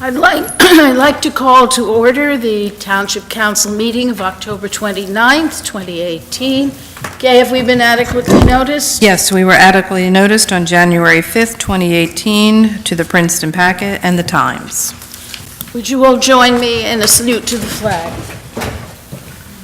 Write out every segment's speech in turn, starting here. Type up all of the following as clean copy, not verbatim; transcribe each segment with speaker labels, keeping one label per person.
Speaker 1: I'd like to call to order the Township Council meeting of October 29th, 2018. Gay, have we been adequately noticed?
Speaker 2: Yes, we were adequately noticed on January 5th, 2018, to the Princeton Packet and the Times.
Speaker 1: Would you all join me in a salute to the flag?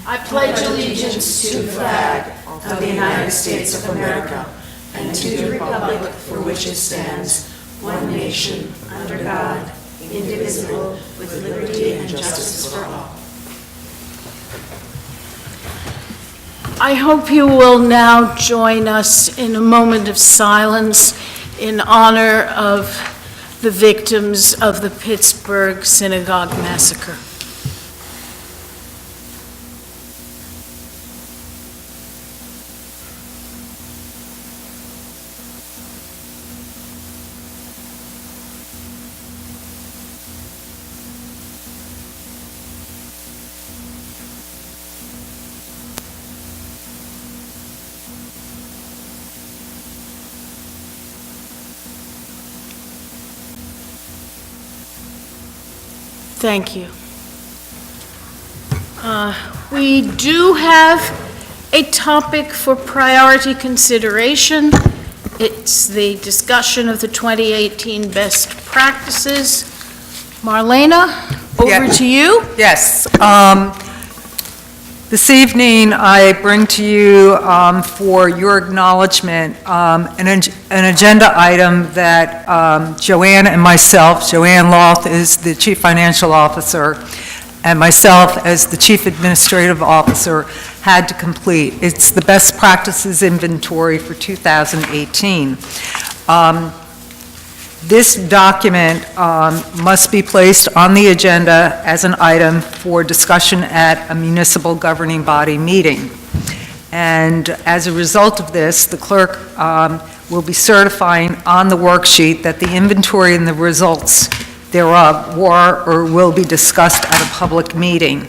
Speaker 1: I pledge allegiance to the flag of the United States of America and to the republic for which it stands, one nation, under God, indivisible, with liberty and justice for all. I hope you will now join us in a moment of silence in honor of the victims of the Pittsburgh Synagogue Massacre. Thank you. We do have a topic for priority consideration. It's the discussion of the 2018 best practices. Marlena, over to you.
Speaker 3: Yes. This evening, I bring to you for your acknowledgement an agenda item that Joanne and myself, Joanne Loth is the Chief Financial Officer, and myself as the Chief Administrative Officer had to complete. It's the Best Practices Inventory for 2018. This document must be placed on the agenda as an item for discussion at a municipal governing body meeting. And as a result of this, the clerk will be certifying on the worksheet that the inventory and the results thereof were or will be discussed at a public meeting.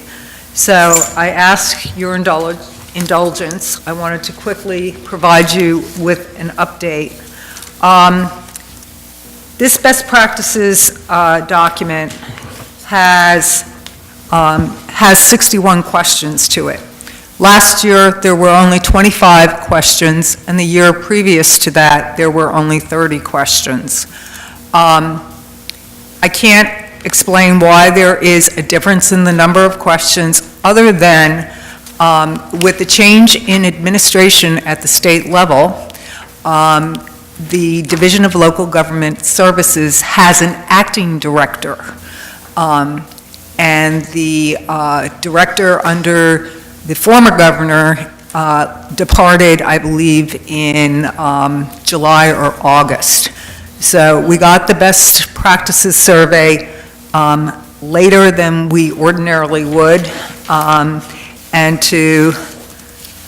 Speaker 3: So I ask your indulgence. I wanted to quickly provide you with an update. This best practices document has 61 questions to it. Last year, there were only 25 questions, and the year previous to that, there were only 30 questions. I can't explain why there is a difference in the number of questions other than with the change in administration at the state level, the Division of Local Government Services has an acting director, and the director under the former governor departed, I believe, in July or August. So we got the best practices survey later than we ordinarily would, and to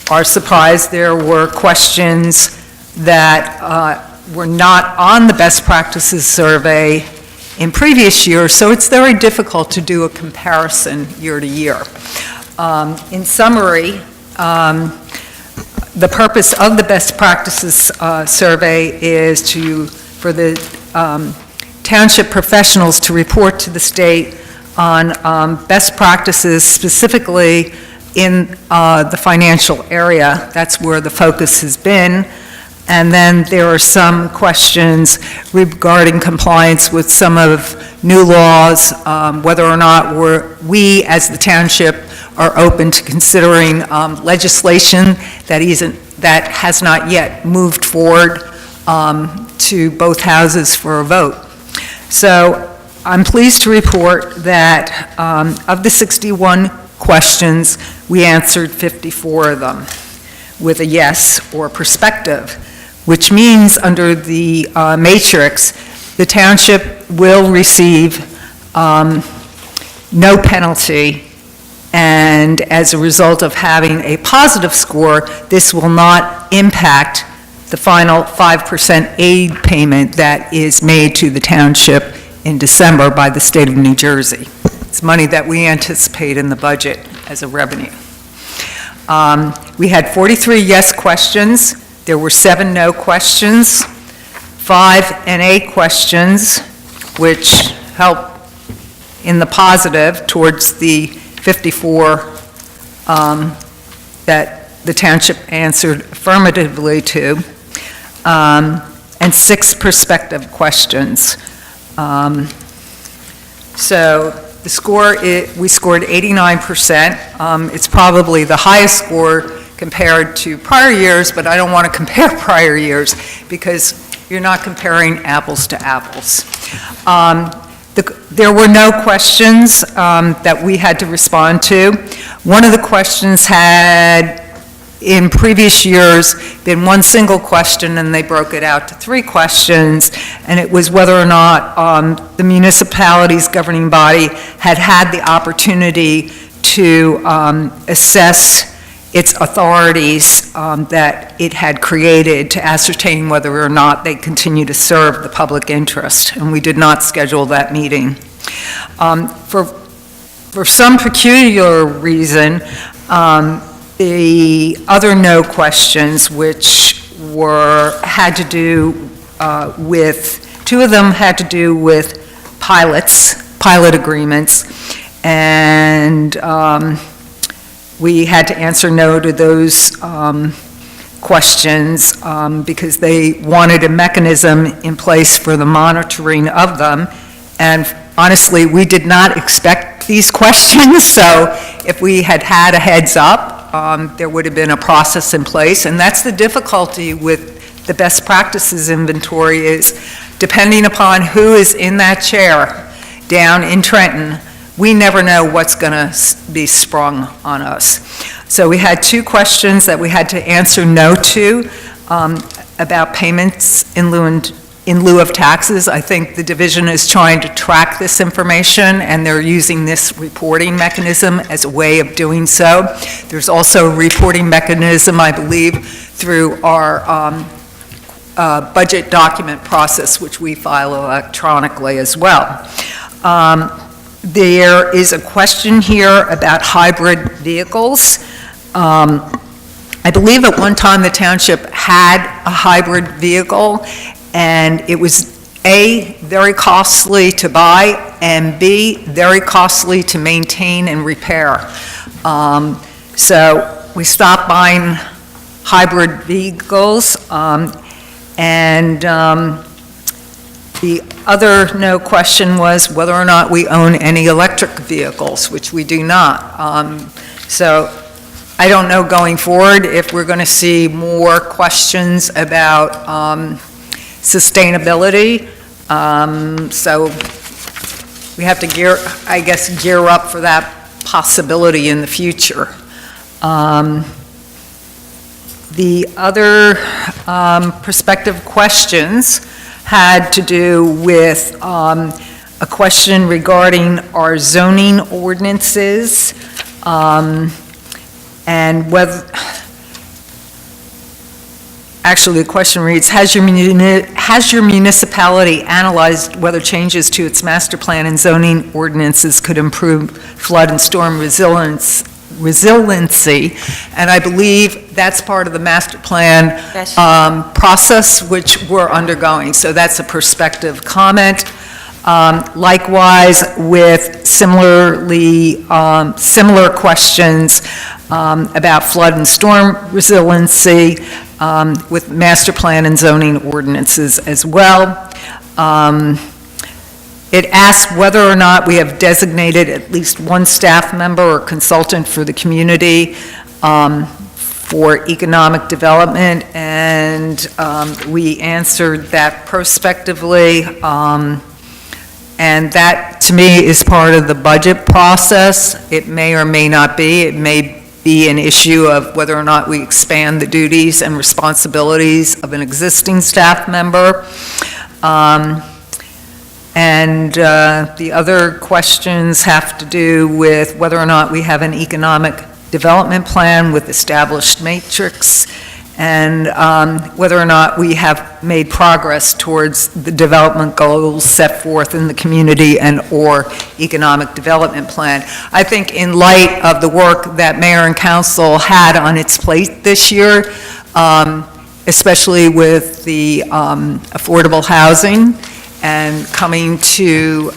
Speaker 3: our surprise, there were questions that were not on the best practices survey in previous years, so it's very difficult to do a comparison year to year. In summary, the purpose of the best practices survey is for the township professionals to report to the state on best practices specifically in the financial area. That's where the focus has been. And then there are some questions regarding compliance with some of new laws, whether or not we as the township are open to considering legislation that has not yet moved forward to both houses for a vote. So I'm pleased to report that of the 61 questions, we answered 54 of them with a yes or perspective, which means under the matrix, the township will receive no penalty, and as a result of having a positive score, this will not impact the final 5% aid payment that is made to the township in December by the state of New Jersey. It's money that we anticipate in the budget as a revenue. We had 43 yes questions. There were 7 no questions, 5 NA questions, which help in the positive towards the 54 that the township answered affirmatively to, and 6 prospective questions. So the score, we scored 89%. It's probably the highest score compared to prior years, but I don't want to compare prior years because you're not comparing apples to apples. There were no questions that we had to respond to. One of the questions had, in previous years, been one single question, and they broke it out to 3 questions, and it was whether or not the municipality's governing body had had the opportunity to assess its authorities that it had created to ascertain whether or not they continue to serve the public interest, and we did not schedule that meeting. For some peculiar reason, the other no questions, which had to do with, 2 of them had to do with pilot agreements, and we had to answer no to those questions because they wanted a mechanism in place for the monitoring of them. And honestly, we did not expect these questions, so if we had had a heads up, there would have been a process in place. And that's the difficulty with the best practices inventory, is depending upon who is in that chair down in Trenton, we never know what's going to be sprung on us. So we had 2 questions that we had to answer no to about payments in lieu of taxes. I think the division is trying to track this information, and they're using this reporting mechanism as a way of doing so. There's also a reporting mechanism, I believe, through our budget document process, which we file electronically as well. There is a question here about hybrid vehicles. I believe at one time the township had a hybrid vehicle, and it was A, very costly to buy, and B, very costly to maintain and repair. So we stopped buying hybrid vehicles, and the other no question was whether or not we own any electric vehicles, which we do not. So I don't know going forward if we're going to see more questions about sustainability. So we have to gear up for that possibility in the future. The other prospective questions had to do with a question regarding our zoning ordinances, and whether, actually the question reads, has your municipality analyzed whether changes to its master plan and zoning ordinances could improve flood and storm resiliency? And I believe that's part of the master plan process which we're undergoing. So that's a prospective comment. Likewise, with similar questions about flood and storm resiliency with master plan and zoning ordinances as well. It asks whether or not we have designated at least one staff member or consultant for the community for economic development, and we answered that prospectively, and that to me is part of the budget process. It may or may not be. It may be an issue of whether or not we expand the duties and responsibilities of an existing staff member. And the other questions have to do with whether or not we have an economic development plan with established matrix, and whether or not we have made progress towards the development goals set forth in the community and or economic development plan. I think in light of the work that Mayor and Council had on its plate this year, especially with the affordable housing, and coming to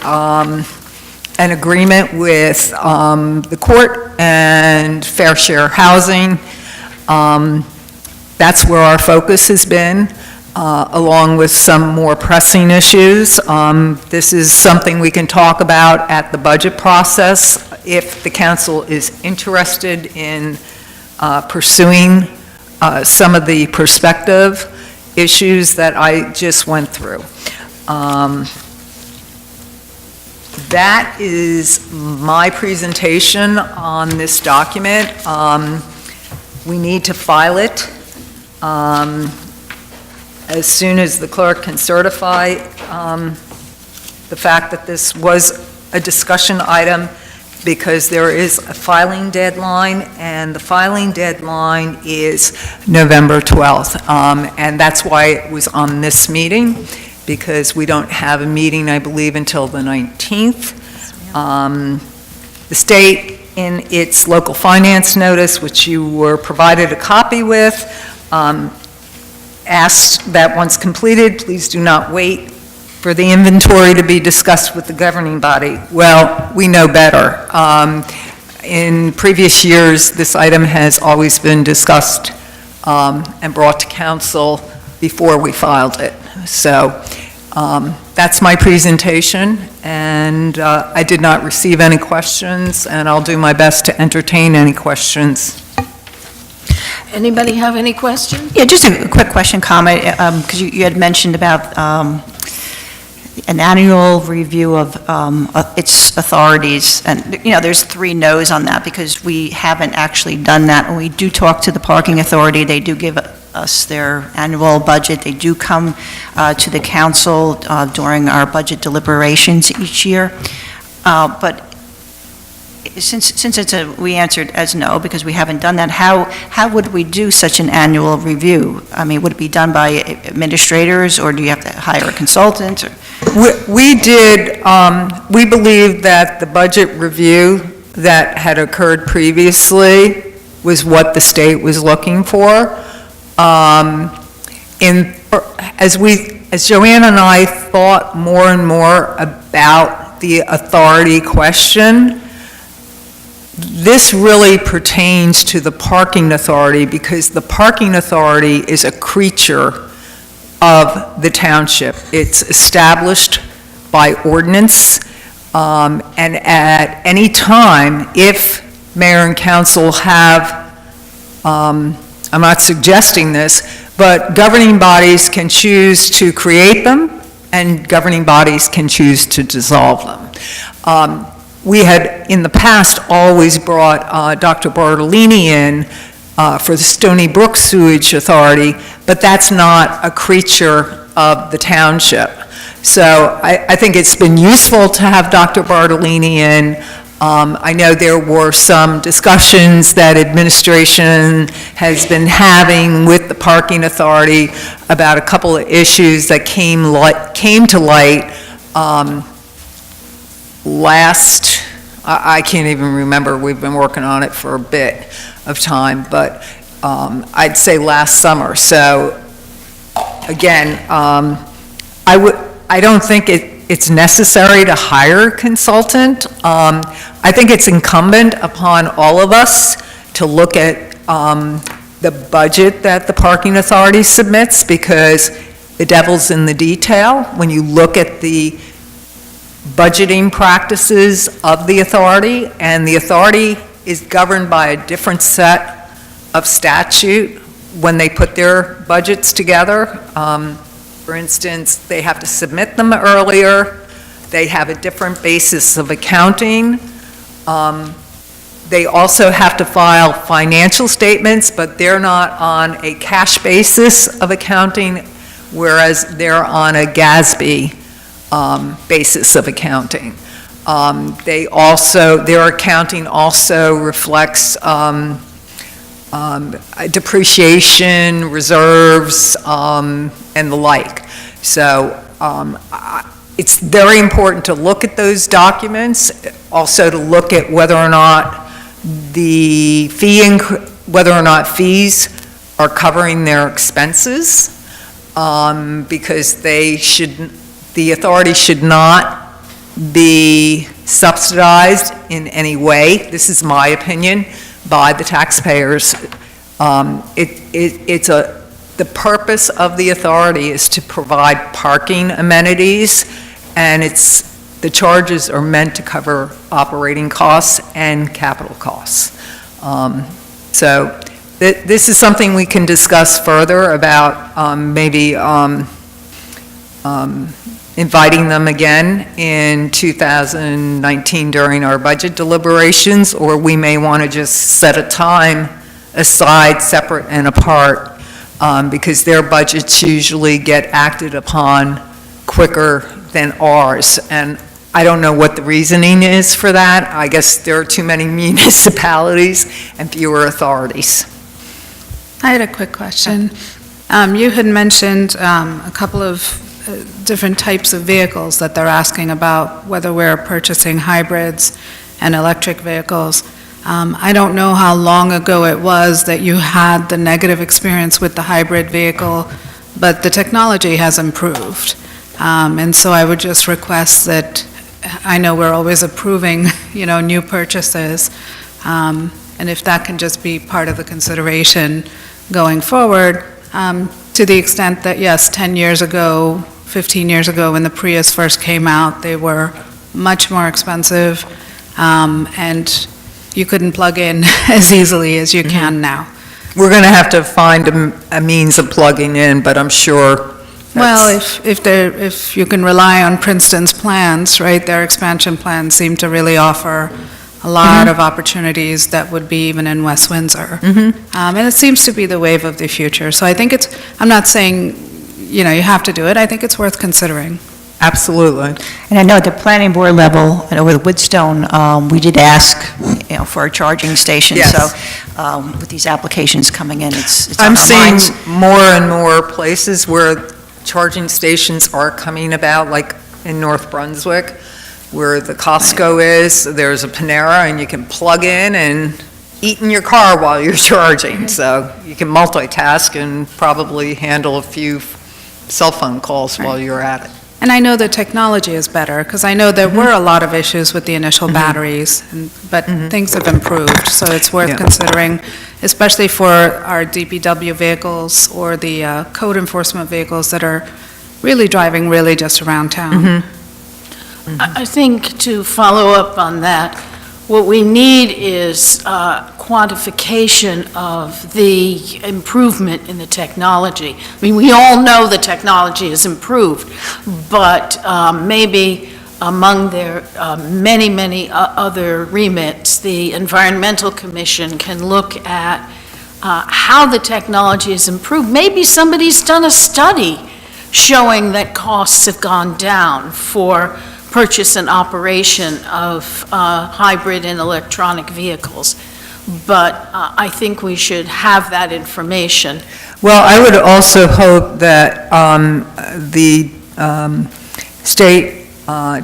Speaker 3: an agreement with the court and fair share housing. That's where our focus has been, along with some more pressing issues. This is something we can talk about at the budget process if the council is interested in pursuing some of the perspective issues that I just went through. That is my presentation on this document. We need to file it as soon as the clerk can certify the fact that this was a discussion item, because there is a filing deadline, and the filing deadline is November 12th. And that's why it was on this meeting, because we don't have a meeting, I believe, until the 19th. The state, in its local finance notice, which you were provided a copy with, asked that once completed, please do not wait for the inventory to be discussed with the governing body. Well, we know better. In previous years, this item has always been discussed and brought to council before we filed it. So that's my presentation, and I did not receive any questions, and I'll do my best to entertain any questions.
Speaker 1: Anybody have any questions?
Speaker 4: Yeah, just a quick question, comment, because you had mentioned about an annual review of its authorities, and, you know, there's 3 no's on that, because we haven't actually done that. When we do talk to the parking authority, they do give us their annual budget. They do come to the council during our budget deliberations each year. But since we answered as no, because we haven't done that, how would we do such an annual review? I mean, would it be done by administrators, or do you have to hire a consultant? Or?
Speaker 3: We did, we believe that the budget review that had occurred previously was what the state was looking for. As Joanne and I thought more and more about the authority question, this really pertains to the parking authority, because the parking authority is a creature of the township. It's established by ordinance, and at any time, if mayor and council have, I'm not suggesting this, but governing bodies can choose to create them, and governing bodies can choose to dissolve them. We had, in the past, always brought Dr. Bartolini in for the Stony Brook Sewage Authority, but that's not a creature of the township. So I think it's been useful to have Dr. Bartolini in. I know there were some discussions that administration has been having with the parking authority about a couple of issues that came to light last, I can't even remember, we've been working on it for a bit of time, but I'd say last summer. So again, I don't think it's necessary to hire a consultant. I think it's incumbent upon all of us to look at the budget that the parking authority submits, because the devil's in the detail. When you look at the budgeting practices of the authority, and the authority is governed by a different set of statute when they put their budgets together. For instance, they have to submit them earlier. They have a different basis of accounting. They also have to file financial statements, but they're not on a cash basis of accounting, whereas they're on a GASB basis of accounting. Their accounting also reflects depreciation, reserves, and the like. So it's very important to look at those documents, also to look at whether or not fees are covering their expenses, because the authority should not be subsidized in any way. This is my opinion, by the taxpayers. The purpose of the authority is to provide parking amenities, and the charges are meant to cover operating costs and capital costs. So this is something we can discuss further about maybe inviting them again in 2019 during our budget deliberations, or we may want to just set a time aside, separate and apart, because their budgets usually get acted upon quicker than ours. And I don't know what the reasoning is for that. I guess there are too many municipalities and fewer authorities.
Speaker 5: I had a quick question. You had mentioned a couple of different types of vehicles that they're asking about, whether we're purchasing hybrids and electric vehicles. I don't know how long ago it was that you had the negative experience with the hybrid vehicle, but the technology has improved. And so I would just request that, I know we're always approving, new purchases, and if that can just be part of the consideration going forward, to the extent that, yes, 10 years ago, 15 years ago, when the Prius first came out, they were much more expensive, and you couldn't plug in as easily as you can now.
Speaker 3: We're going to have to find a means of plugging in, but I'm sure
Speaker 5: Well, if you can rely on Princeton's plans, right, their expansion plans seem to really offer a lot of opportunities that would be even in West Windsor. And it seems to be the wave of the future. So I think I'm not saying, you have to do it. I think it's worth considering.
Speaker 3: Absolutely.
Speaker 4: And I know at the planning board level, and over the Woodstone, we did ask, for a charging station.
Speaker 3: Yes.
Speaker 4: So with these applications coming in, it's on
Speaker 3: I'm
Speaker 4: our
Speaker 3: seeing
Speaker 4: minds.
Speaker 3: more and more places where charging stations are coming about, like in North Brunswick, where the Costco is. There's a Panera, and you can plug in and eat in your car while you're charging. So you can multitask and probably handle a few cell phone calls while you're at it.
Speaker 5: And I know the technology is better, because I know there were a lot of issues with the initial batteries, but things have improved, so it's worth considering, especially for our DPW vehicles or the code enforcement vehicles that are really driving just around town.
Speaker 1: I think to follow up on that, what we need is quantification of the improvement in the technology. I mean, we all know the technology has improved, but maybe among their many other remits, the Environmental Commission can look at how the technology has improved. Maybe somebody's done a study showing that costs have gone down for purchase and operation of hybrid and electronic vehicles. But I think we should have that information.
Speaker 3: Well, I would also hope that the State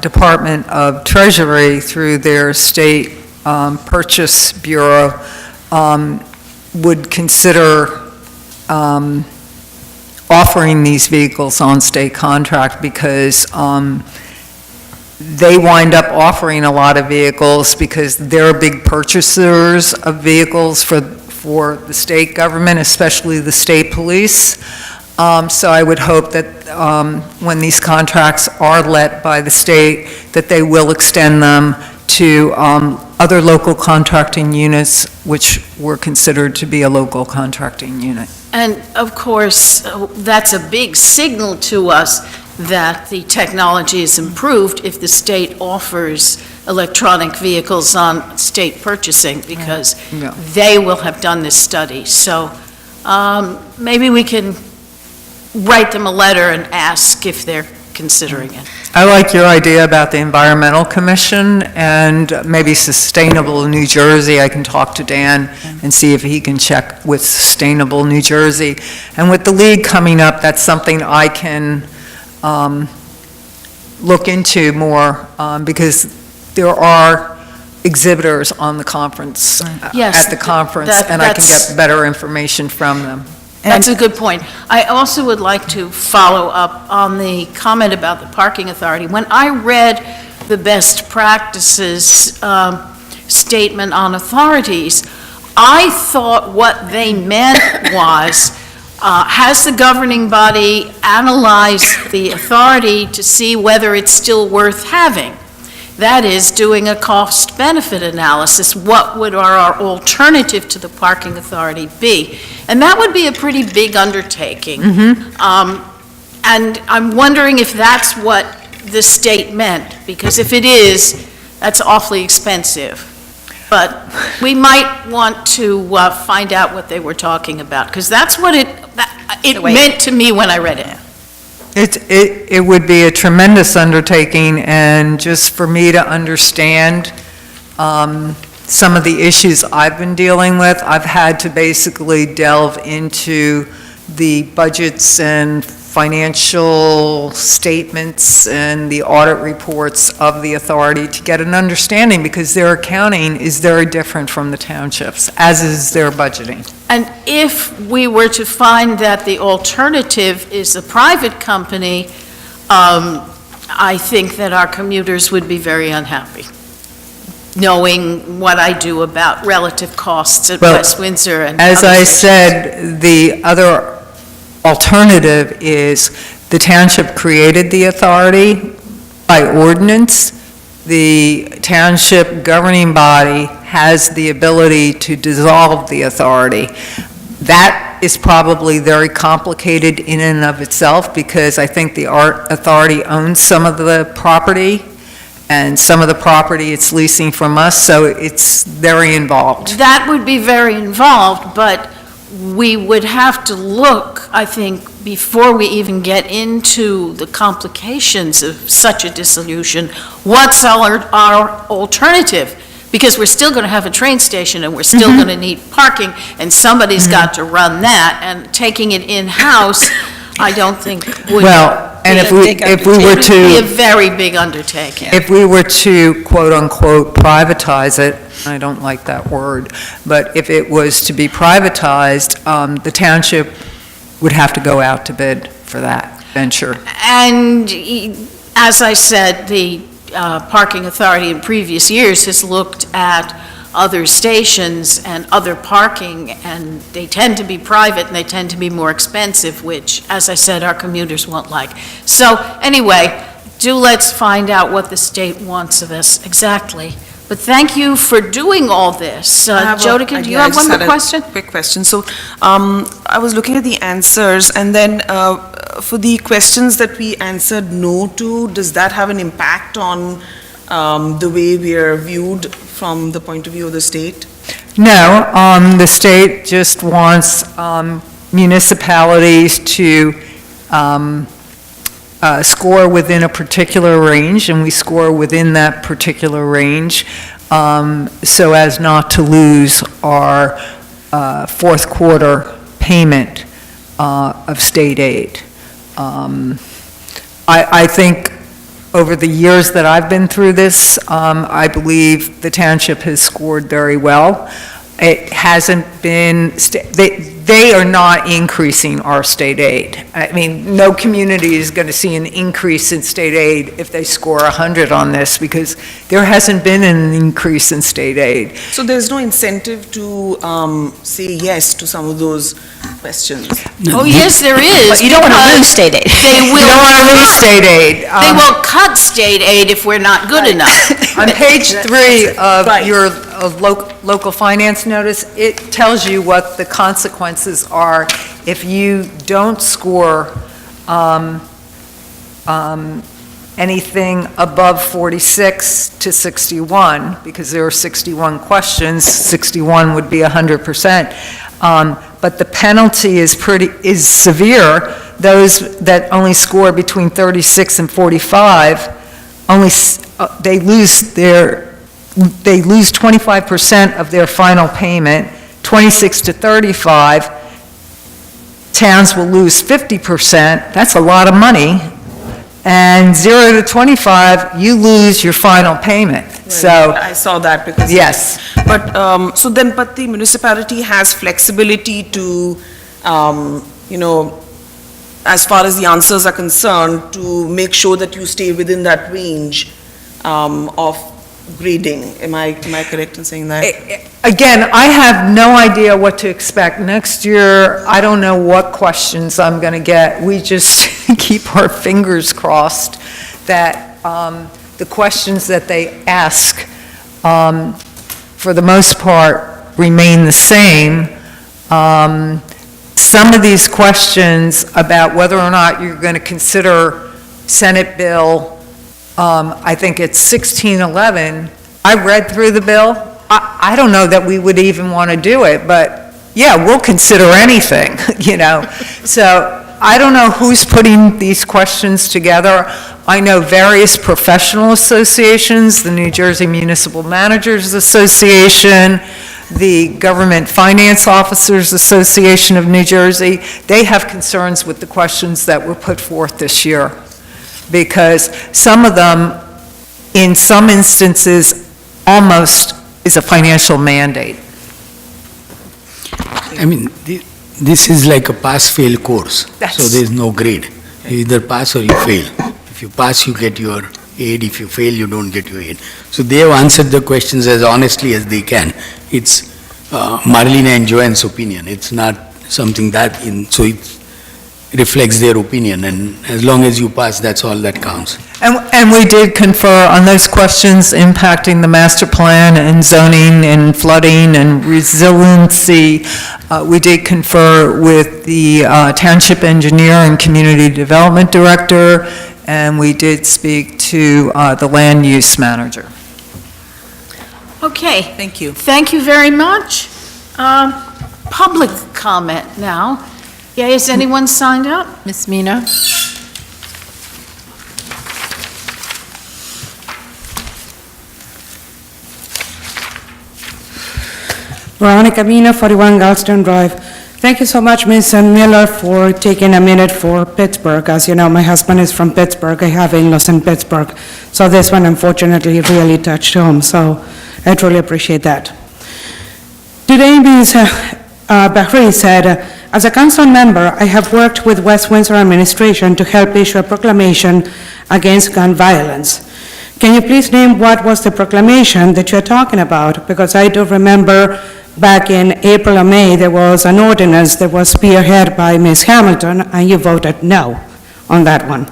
Speaker 3: Department of Treasury, through their State Purchase Bureau, would consider offering these vehicles on state contract, because they wind up offering a lot of vehicles because they're big purchasers of vehicles for the state government, especially the state police. So I would hope that when these contracts are let by the state, that they will extend them to other local contracting units, which were considered to be a local contracting unit.
Speaker 1: And of course, that's a big signal to us that the technology is improved if the state offers electronic vehicles on state purchasing, because they will have done this study. So maybe we can write them a letter and ask if they're considering it.
Speaker 3: I like your idea about the Environmental Commission and maybe Sustainable New Jersey. I can talk to Dan and see if he can check with Sustainable New Jersey. And with the league coming up, that's something I can look into more, because there are exhibitors on the conference,
Speaker 1: Yes,
Speaker 3: at the conference, and I can get better information from them.
Speaker 1: That's a good point. I also would like to follow up on the comment about the parking authority. When I read the best practices statement on authorities. I thought what they meant was, has the governing body analyzed the authority to see whether it's still worth having? That is, doing a cost-benefit analysis. What would our alternative to the parking authority be? And that would be a pretty big undertaking. And I'm wondering if that's what the state meant, because if it is, that's awfully expensive. But we might want to find out what they were talking about, because that's what it meant to me when I read it.
Speaker 3: It would be a tremendous undertaking, and just for me to understand some of the issues I've been dealing with, I've had to basically delve into the budgets and financial statements and the audit reports of the authority to get an understanding, because their accounting is very different from the townships, as is their budgeting.
Speaker 1: And if we were to find that the alternative is a private company, I think that our commuters would be very unhappy, knowing what I do about relative costs at West Windsor and
Speaker 3: as
Speaker 1: other
Speaker 3: I
Speaker 1: stations.
Speaker 3: said, the other alternative is the township created the authority by ordinance. The township governing body has the ability to dissolve the authority. That is probably very complicated in and of itself, because I think the authority owns some of the property, and some of the property it's leasing from us, so it's very involved.
Speaker 1: That would be very involved, but we would have to look, I think, before we even get into the complications of such a dissolution, what's our alternative? Because we're still going to have a train station, and we're still going to need parking, and somebody's got to run that, and taking it in-house, I don't think would
Speaker 3: Well, and if we were
Speaker 1: it would be a
Speaker 3: to,
Speaker 1: very big undertaking.
Speaker 3: if we were to quote-unquote privatize it, I don't like that word, but if it was to be privatized, the township would have to go out to bid for that venture.
Speaker 1: And as I said, the parking authority in previous years has looked at other stations and other parking, and they tend to be private and they tend to be more expensive, which, as I said, our commuters won't like. So anyway, let's find out what the state wants of us exactly. But thank you for doing all this. Jodica, do you have one more question?
Speaker 6: Quick question. So I was looking at the answers, and then for the questions that we answered no to, does that have an impact on the way we are viewed from the point of view of the state?
Speaker 3: No, the state just wants municipalities to score within a particular range, and we score within that particular range, so as not to lose our fourth quarter payment of state aid. I think over the years that I've been through this, I believe the township has scored very well. It hasn't been, they are not increasing our state aid. I mean, no community is going to see an increase in state aid if they score 100 on this, because there hasn't been an increase in state aid.
Speaker 6: So there's no incentive to say yes to some of those questions?
Speaker 1: Oh, yes, there is.
Speaker 4: But you don't want to
Speaker 1: because
Speaker 4: lose state aid.
Speaker 1: They
Speaker 3: We
Speaker 1: will
Speaker 3: don't want to lose state aid.
Speaker 1: They will cut state aid if we're not good enough.
Speaker 3: On page 3 of
Speaker 6: Right.
Speaker 3: your local finance notice, it tells you what the consequences are if you don't score anything above 46 to 61, because there are 61 questions, 61 would be 100%. But the penalty is severe. Those that only score between 36 and 45, they lose 25% of their final payment. 26 to 35, towns will lose 50%. That's a lot of money. And 0 to 25, you lose your final payment. So,
Speaker 6: I saw that because.
Speaker 3: yes.
Speaker 6: But, but the municipality has flexibility to, as far as the answers are concerned, to make sure that you stay within that range. of grading. Am I correct in saying that?
Speaker 3: Again, I have no idea what to expect. Next year, I don't know what questions I'm going to get. We just keep our fingers crossed that the questions that they ask, for the most part, remain the same. Some of these questions about whether or not you're going to consider Senate Bill, I think it's 1611. I read through the bill. I don't know that we would even want to do it, but yeah, we'll consider anything, you know. So I don't know who's putting these questions together. I know various professional associations, the New Jersey Municipal Managers Association, the Government Finance Officers Association of New Jersey. They have concerns with the questions that were put forth this year, because some of them, in some instances, almost is a financial mandate.
Speaker 7: I mean, this is like a pass-fail course, so there's no grade. You either pass or you fail. If you pass, you get your aid. If you fail, you don't get your aid. So they have answered the questions as honestly as they can. It's Marlene and Joanne's opinion. It's not something that so it reflects their opinion, and as long as you pass, that's all that counts.
Speaker 3: And we did confer on those questions impacting the master plan and zoning and flooding and resiliency. We did confer with the township engineer and community development director, and we did speak to the land use manager.
Speaker 1: Okay.
Speaker 3: Thank you.
Speaker 1: Thank you very much. Public comment now. Yeah, is anyone signed up?
Speaker 2: Ms. Mina?
Speaker 8: Veronica Mina, 41 Galston Drive. Thank you so much, Ms. Miller, for taking a minute for Pittsburgh. As you know, my husband is from Pittsburgh. I have in-laws in Pittsburgh. So this one, unfortunately, really touched home. So I truly appreciate that. Today, Ms. Bahri said, as a council member, I have worked with West Windsor administration to help issue a proclamation against gun violence. Can you please name what was the proclamation that you're talking about? Because I do remember back in April or May, there was an ordinance that was spearheaded by Ms. Hamilton, and you voted no on that one.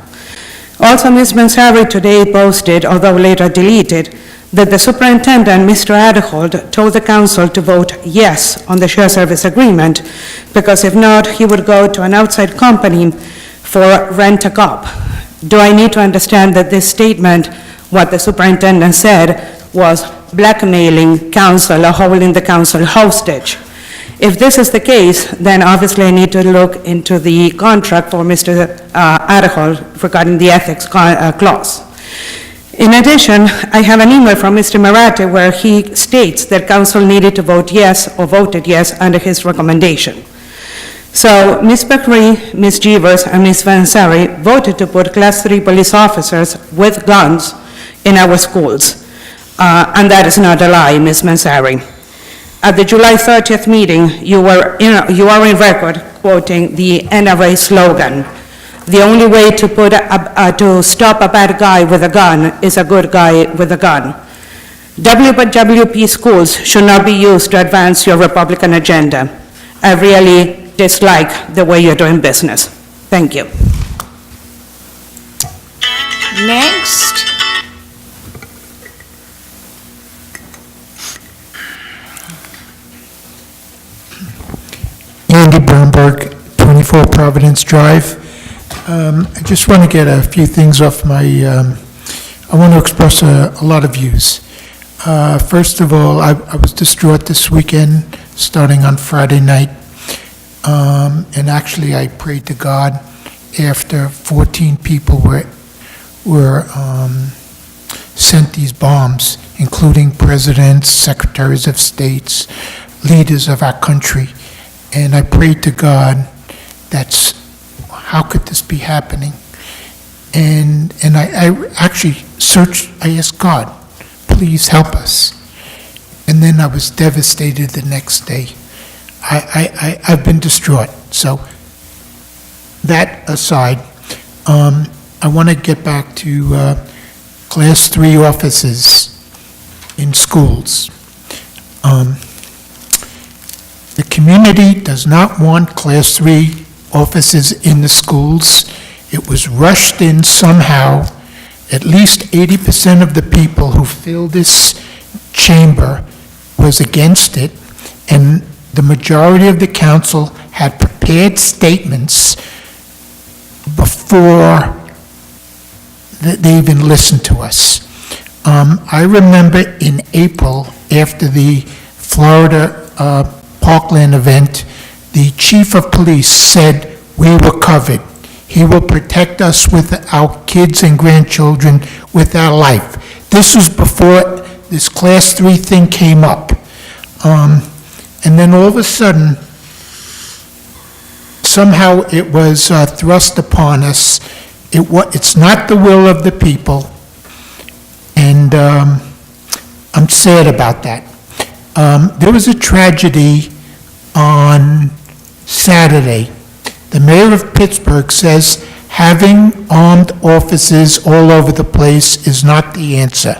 Speaker 8: Also, Ms. Mansari today posted, although later deleted, that the superintendent, Mr. Adehold, told the council to vote yes on the share service agreement, because if not, he would go to an outside company for rent-a-cop. Do I need to understand that this statement, what the superintendent said, was blackmailing council or holding the council hostage? If this is the case, then obviously I need to look into the contract for Mr. Adehold regarding the ethics clause. In addition, I have an email from Mr. Marate where he states that council needed to vote yes or voted yes under his recommendation. So Ms. Bakri, Ms. Jeevers, and Ms. Vansari voted to put Class 3 police officers with guns in our schools. And that is not a lie, Ms. Mansari. At the July 30th meeting, you are in record quoting the NRA slogan, "The only way to to stop a bad guy with a gun is a good guy with a gun." WWP schools should not be used to advance your Republican agenda. I really dislike the way you're doing business. Thank you.
Speaker 1: Next.
Speaker 9: Andy Bernberg, 24 Providence Drive. I just want to get a few things off my, I want to express a lot of views. First of all, I was distraught this weekend, starting on Friday night. And actually, I prayed to God after 14 people were sent these bombs, including presidents, secretaries of states, leaders of our country. And I prayed to God, how could this be happening? And I actually searched, I asked God, please help us. And then I was devastated the next day. I've been distraught. So that aside, I want to get back to Class 3 offices in schools. The community does not want Class 3 offices in the schools. It was rushed in somehow. At least 80% of the people who filled this chamber was against it, and the majority of the council had prepared statements before they even listened to us. I remember in April, after the Florida Parkland event, the chief of police said we were covered. He will protect us with our kids and grandchildren, with our life. This was before this Class 3 thing came up. And then all of a sudden, somehow it was thrust upon us. It's not the will of the people, and I'm sad about that. There was a tragedy on Saturday. The mayor of Pittsburgh says having armed officers all over the place is not the answer.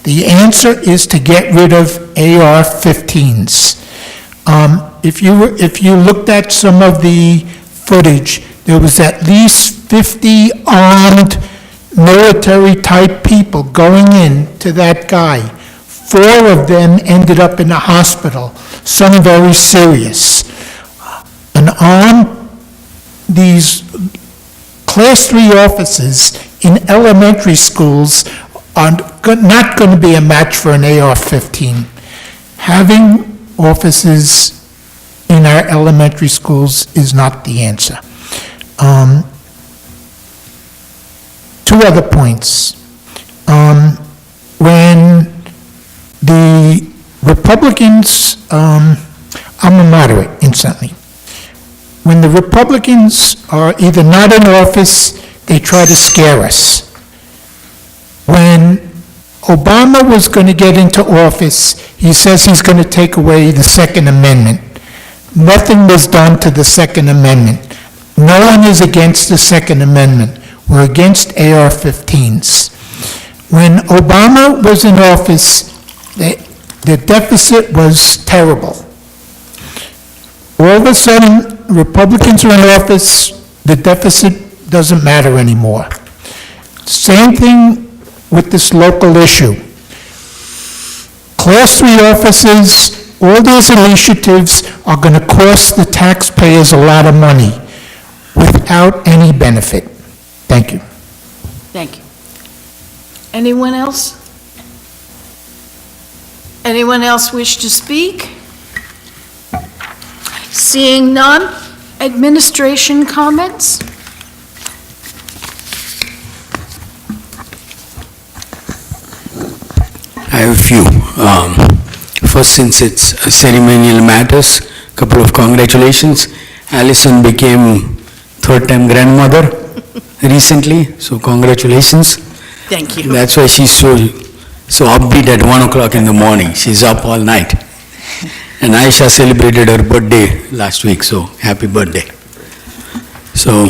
Speaker 9: The answer is to get rid of AR-15s. If you looked at some of the footage, there was at least 50 armed military-type people going in to that guy. 4 of them ended up in the hospital, some very serious. These Class 3 officers in elementary schools are not going to be a match for an AR-15. Having officers in our elementary schools is not the answer. 2 other points. When the Republicans, I'm a moderate, instantly. When the Republicans are either not in office, they try to scare us. When Obama was going to get into office, he says he's going to take away the Second Amendment. Nothing was done to the Second Amendment. No one is against the Second Amendment. We're against AR-15s. When Obama was in office, the deficit was terrible. All of a sudden, Republicans are in office, the deficit doesn't matter anymore. Same thing with this local issue. Class 3 offices, all these initiatives are going to cost the taxpayers a lot of money without any benefit. Thank you.
Speaker 1: Thank you. Anyone else? Anyone else wish to speak? Seeing none, administration comments?
Speaker 7: I have a few. First, since it's ceremonial matters, couple of congratulations. Allison became third-time grandmother recently, so congratulations.
Speaker 1: Thank you.
Speaker 7: That's why she's so upbeat at 1 o'clock in the morning. She's up all night. And Aisha celebrated her birthday last week, so happy birthday. So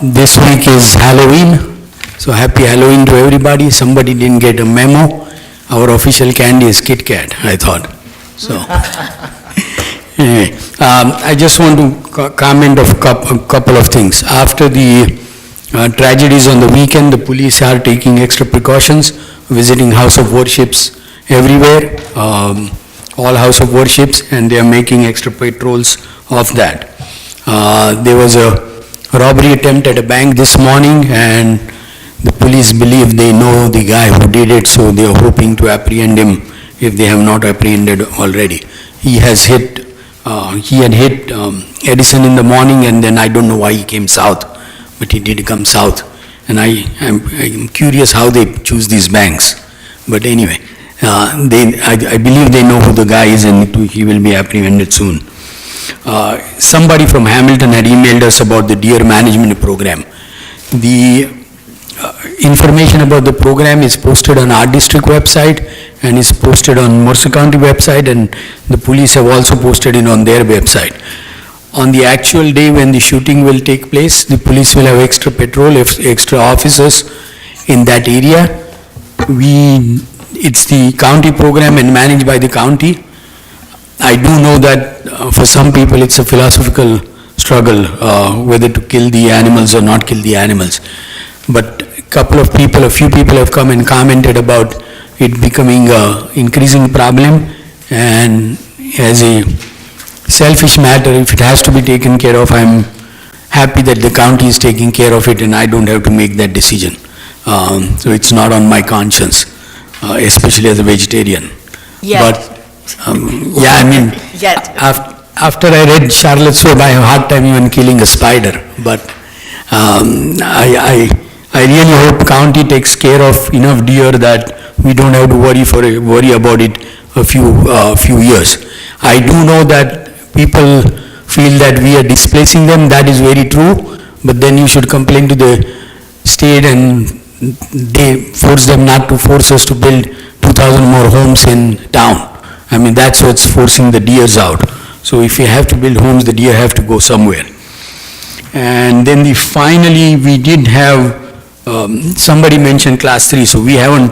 Speaker 7: this week is Halloween, so happy Halloween to everybody. Somebody didn't get a memo. Our official candy is Kit Kat, I thought. So anyway, I just want to comment of a couple of things. After the tragedies on the weekend, the police are taking extra precautions, visiting house of worships everywhere, all house of worships, and they are making extra patrols of that. There was a robbery attempt at a bank this morning, and the police believe they know the guy who did it, so they are hoping to apprehend him if they have not apprehended already. He had hit Edison in the morning, and then I don't know why he came south, but he did come south. And I'm curious how they choose these banks. But anyway, I believe they know who the guy is, and he will be apprehended soon. Somebody from Hamilton had emailed us about the deer management program. The information about the program is posted on our district website and is posted on Mercer County website, and the police have also posted it on their website. On the actual day when the shooting will take place, the police will have extra patrol, extra officers in that area, it's the county program and managed by the county. I do know that for some people it's a philosophical struggle whether to kill the animals or not kill the animals. But a few people have come and commented about it becoming an increasing problem, and as a selfish matter, if it has to be taken care of, I'm happy that the county is taking care of it and I don't have to make that decision. So it's not on my conscience, especially as a vegetarian. But, yeah, I mean, after I read Charlotte's Web, I have a hard time even killing a spider. But I really hope county takes care of enough deer that we don't have to worry about it a few years. I do know that people feel that we are displacing them. That is very true. But then you should complain to the state and they force them not to force us to build 2,000 more homes in town. I mean, that's what's forcing the deers out. So if you have to build homes, the deer have to go somewhere. And then finally, we did have, somebody mentioned class 3, so we haven't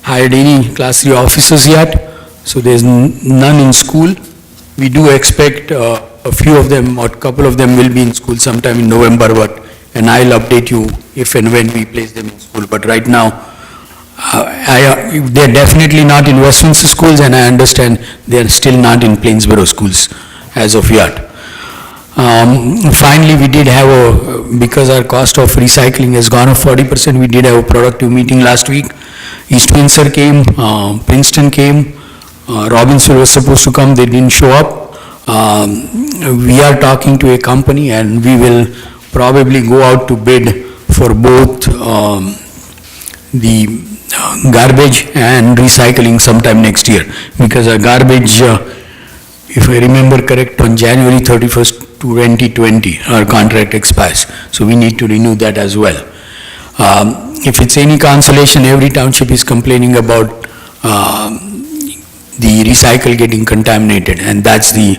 Speaker 7: hired any class 3 officers yet, so there's none in school. We do expect a few of them, or a couple of them will be in school sometime in November, and I'll update you if and when we place them in school. But right now, they're definitely not in Westminster schools, and I understand they're still not in Plainsboro schools as of yet. Finally, we did have because our cost of recycling has gone up 40%, we did have a productive meeting last week. East Windsor came, Princeton came, Robbinsville was supposed to come, they didn't show up. We are talking to a company and we will probably go out to bid for both the garbage and recycling sometime next year, because our garbage, if I remember correct, on January 31st, 2020, our contract expires, so we need to renew that as well. If it's any consolation, every township is complaining about the recycle getting contaminated, and that's the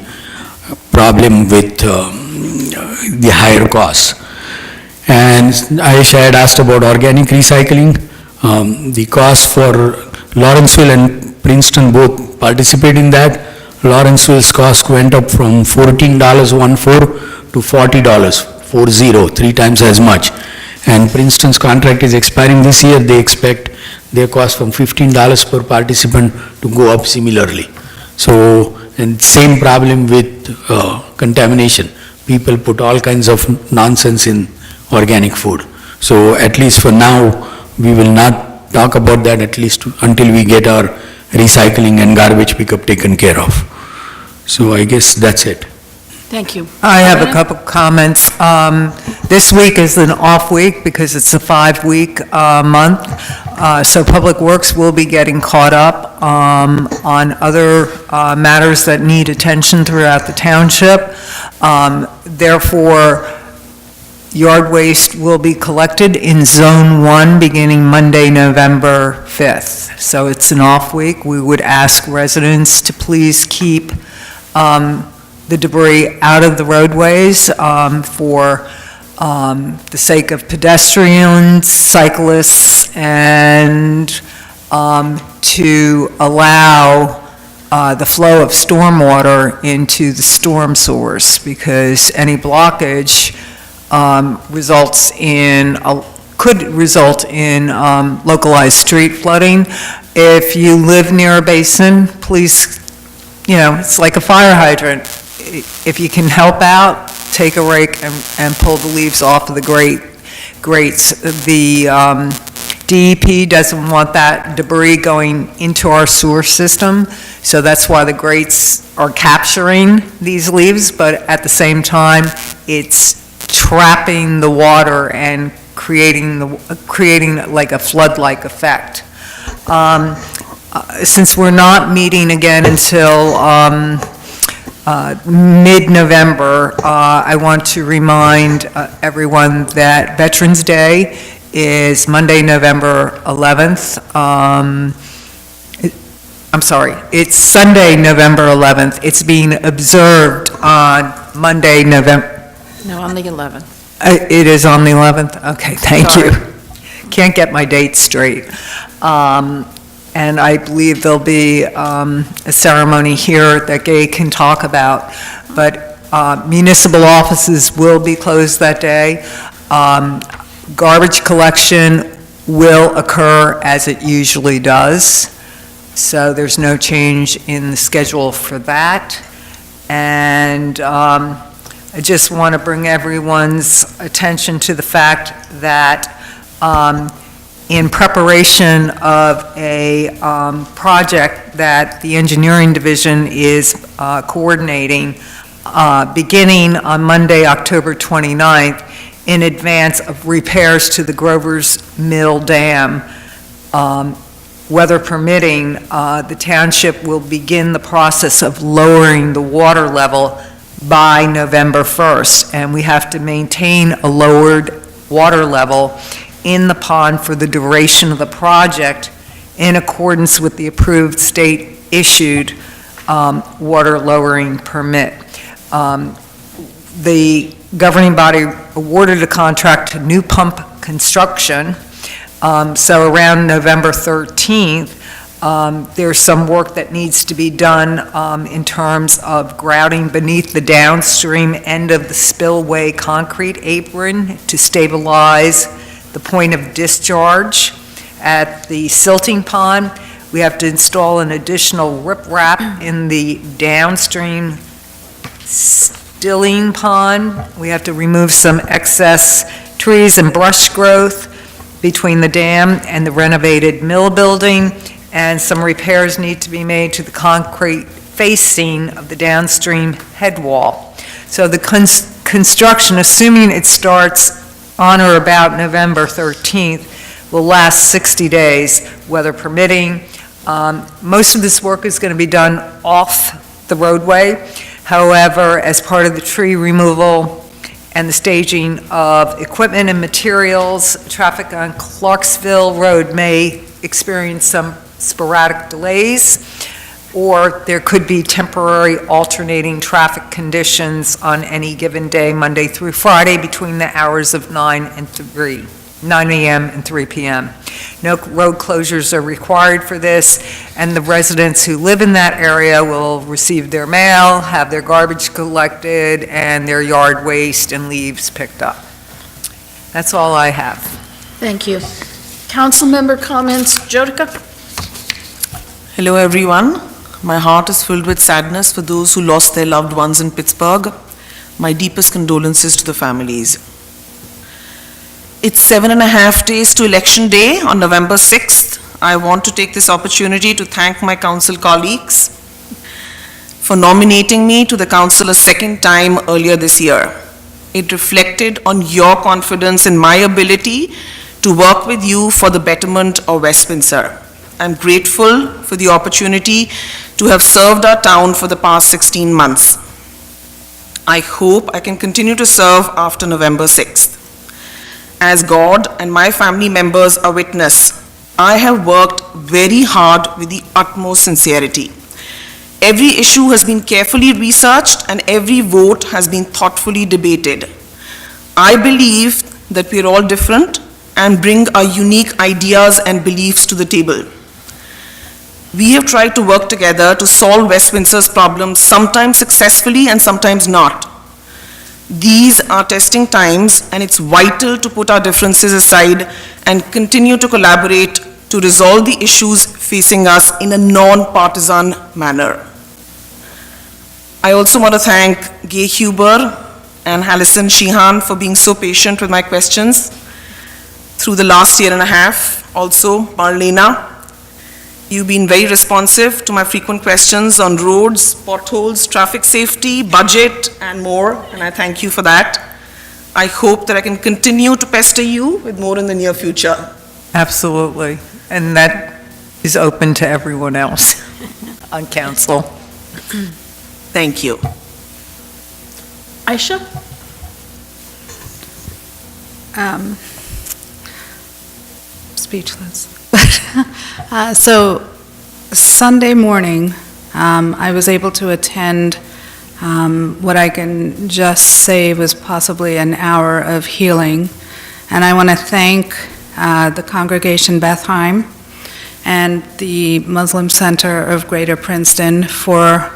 Speaker 7: problem with the higher costs. And Ayesha had asked about organic recycling. The cost for Lawrenceville and Princeton both participate in that. Lawrenceville's cost went up from $14.14 to $40, 3 times as much. And Princeton's contract is expiring this year. They expect their cost from $15 per participant to go up similarly. So, and same problem with contamination. People put all kinds of nonsense in organic food. So at least for now, we will not talk about that, at least until we get our recycling and garbage pickup taken care of. So I guess that's it.
Speaker 1: Thank you.
Speaker 3: I have a couple comments. This week is an off week because it's a 5-week month, so Public Works will be getting caught up on other matters that need attention throughout the township. Therefore, yard waste will be collected in Zone 1 beginning Monday, November 5th. So it's an off week. We would ask residents to please keep the debris out of the roadways for the sake of pedestrians, cyclists, and to allow the flow of stormwater into the storm source, because any blockage could result in localized street flooding. If you live near a basin, please, it's like a fire hydrant. If you can help out, take a rake and pull the leaves off of the grates. The DEP doesn't want that debris going into our sewer system, so that's why the grates are capturing these leaves, but at the same time, it's trapping the water and creating like a flood-like effect. Since we're not meeting again until mid-November, I want to remind everyone that Veterans Day is Monday, November 11th. I'm sorry, it's Sunday, November 11th. It's being observed on Monday, November...
Speaker 1: No, on the 11th.
Speaker 3: It is on the 11th? Okay, thank you. Can't get my dates straight. And I believe there'll be a ceremony here that Gay can talk about. But municipal offices will be closed that day. Garbage collection will occur as it usually does. So there's no change in the schedule for that. And I just want to bring everyone's attention to the fact that in preparation of a project that the engineering division is coordinating, beginning on Monday, October 29th, in advance of repairs to the Grover's Mill Dam. Weather permitting, the township will begin the process of lowering the water level by November 1st, and we have to maintain a lowered water level in the pond for the duration of the project in accordance with the approved state-issued water lowering permit. The governing body awarded a contract to New Pump Construction, so around November 13th, there's some work that needs to be done in terms of grouting beneath the downstream end of the spillway concrete apron to stabilize the point of discharge. At the silting pond, we have to install an additional riprap in the downstream stilling pond. We have to remove some excess trees and brush growth between the dam and the renovated mill building, and some repairs need to be made to the concrete facing of the downstream head wall. So the construction, assuming it starts on or about November 13th, will last 60 days, weather permitting. Most of this work is going to be done off the roadway. However, as part of the tree removal and the staging of equipment and materials, traffic on Clarksville Road may experience some sporadic delays, or there could be temporary alternating traffic conditions on any given day, Monday through Friday, between the hours of 9 a.m. and 3 p.m. No road closures are required for this, and the residents who live in that area will receive their mail, have their garbage collected, and their yard waste and leaves picked up. That's all I have.
Speaker 1: Thank you. Council member comments. Jyotika?
Speaker 6: Hello, everyone. My heart is filled with sadness for those who lost their loved ones in Pittsburgh. My deepest condolences to the families. It's 7.5 days to Election Day on November 6th. I want to take this opportunity to thank my council colleagues for nominating me to the council a second time earlier this year. It reflected on your confidence in my ability to work with you for the betterment of West Windsor. I'm grateful for the opportunity to have served our town for the past 16 months. I hope I can continue to serve after November 6th. As God and my family members are witness, I have worked very hard with the utmost sincerity. Every issue has been carefully researched and every vote has been thoughtfully debated. I believe that we are all different and bring our unique ideas and beliefs to the table. We have tried to work together to solve West Windsor's problems, sometimes successfully and sometimes not. These are testing times, and it's vital to put our differences aside and continue to collaborate to resolve the issues facing us in a non-partisan manner. I also want to thank Gay Huber and Alison Sheehan for being so patient with my questions through the last year and a half. Also, Marlena, you've been very responsive to my frequent questions on roads, potholes, traffic safety, budget, and more, and I thank you for that. I hope that I can continue to pester you with more in the near future.
Speaker 3: Absolutely. And that is open to everyone else on council.
Speaker 6: Thank you.
Speaker 1: Aisha?
Speaker 5: Speechless. So Sunday morning, I was able to attend what I can just say was possibly an hour of healing. And I want to thank the congregation Bethheim and the Muslim Center of Greater Princeton for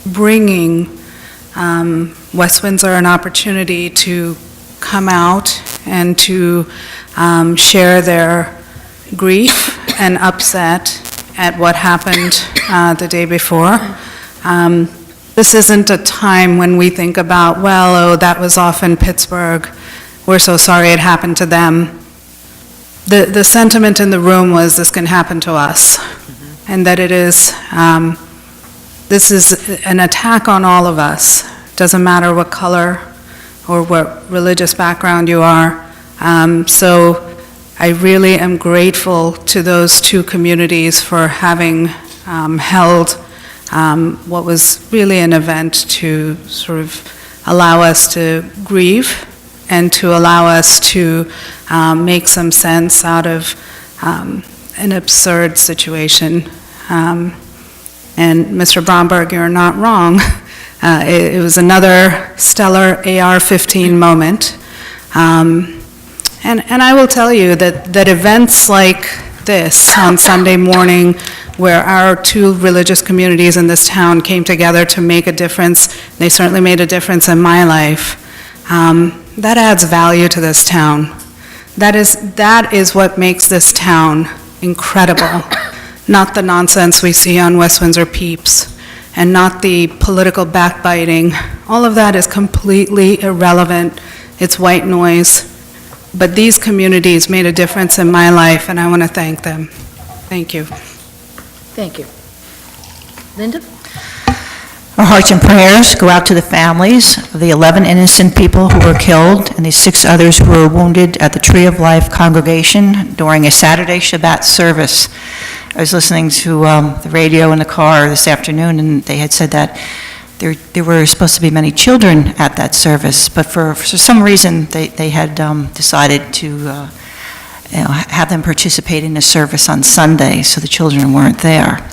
Speaker 5: bringing West Windsor an opportunity to come out and to share their grief and upset at what happened the day before. This isn't a time when we think about, well, oh, that was off in Pittsburgh. We're so sorry it happened to them. The sentiment in the room was this can happen to us, and that it is, this is an attack on all of us. Doesn't matter what color or what religious background you are. So I really am grateful to those two communities for having held what was really an event to sort of allow us to grieve and to allow us to make some sense out of an absurd situation. And Mr. Bromberg, you're not wrong. It was another stellar AR-15 moment. And I will tell you that events like this on Sunday morning, where our two religious communities in this town came together to make a difference, they certainly made a difference in my life, that adds value to this town. That is what makes this town incredible, not the nonsense we see on West Windsor Peeps, and not the political backbiting. All of that is completely irrelevant. It's white noise. But these communities made a difference in my life, and I want to thank them. Thank you.
Speaker 1: Thank you. Linda?
Speaker 4: Our hearts and prayers go out to the families of the 11 innocent people who were killed and the 6 others who were wounded at the Tree of Life congregation during a Saturday Shabbat service. I was listening to the radio in the car this afternoon, and they had said that there were supposed to be many children at that service, but for some reason they had decided to have them participate in the service on Sunday, so the children weren't there.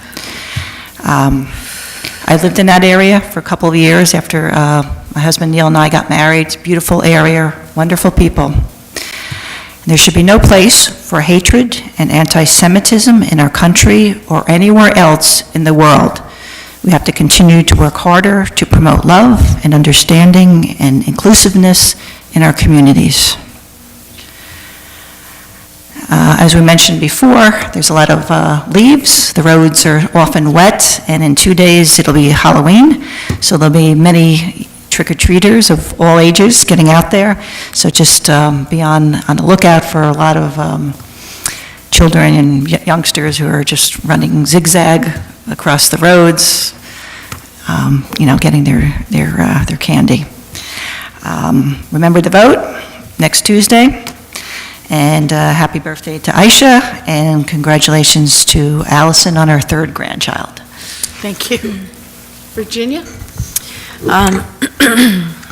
Speaker 4: I lived in that area for a couple of years after my husband Neil and I got married. It's a beautiful area, wonderful people. And there should be no place for hatred and anti-Semitism in our country or anywhere else in the world. We have to continue to work harder to promote love and understanding and inclusiveness in our communities. As we mentioned before, there's a lot of leaves. The roads are often wet, and in 2 days it'll be Halloween, so there'll be many trick-or-treaters of all ages getting out there. So just be on the lookout for a lot of children and youngsters who are just running zigzag across the roads, getting their candy. Remember to vote next Tuesday. And happy birthday to Aisha, and congratulations to Allison on her 3rd grandchild.
Speaker 1: Thank you. Virginia?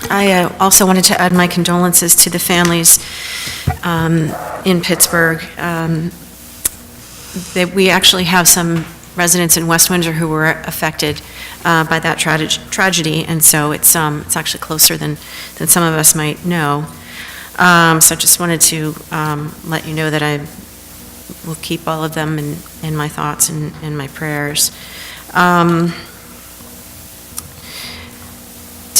Speaker 10: I also wanted to add my condolences to the families in Pittsburgh. We actually have some residents in West Windsor who were affected by that tragedy, and so it's actually closer than some of us might know. So I just wanted to let you know that I will keep all of them in my thoughts and my prayers.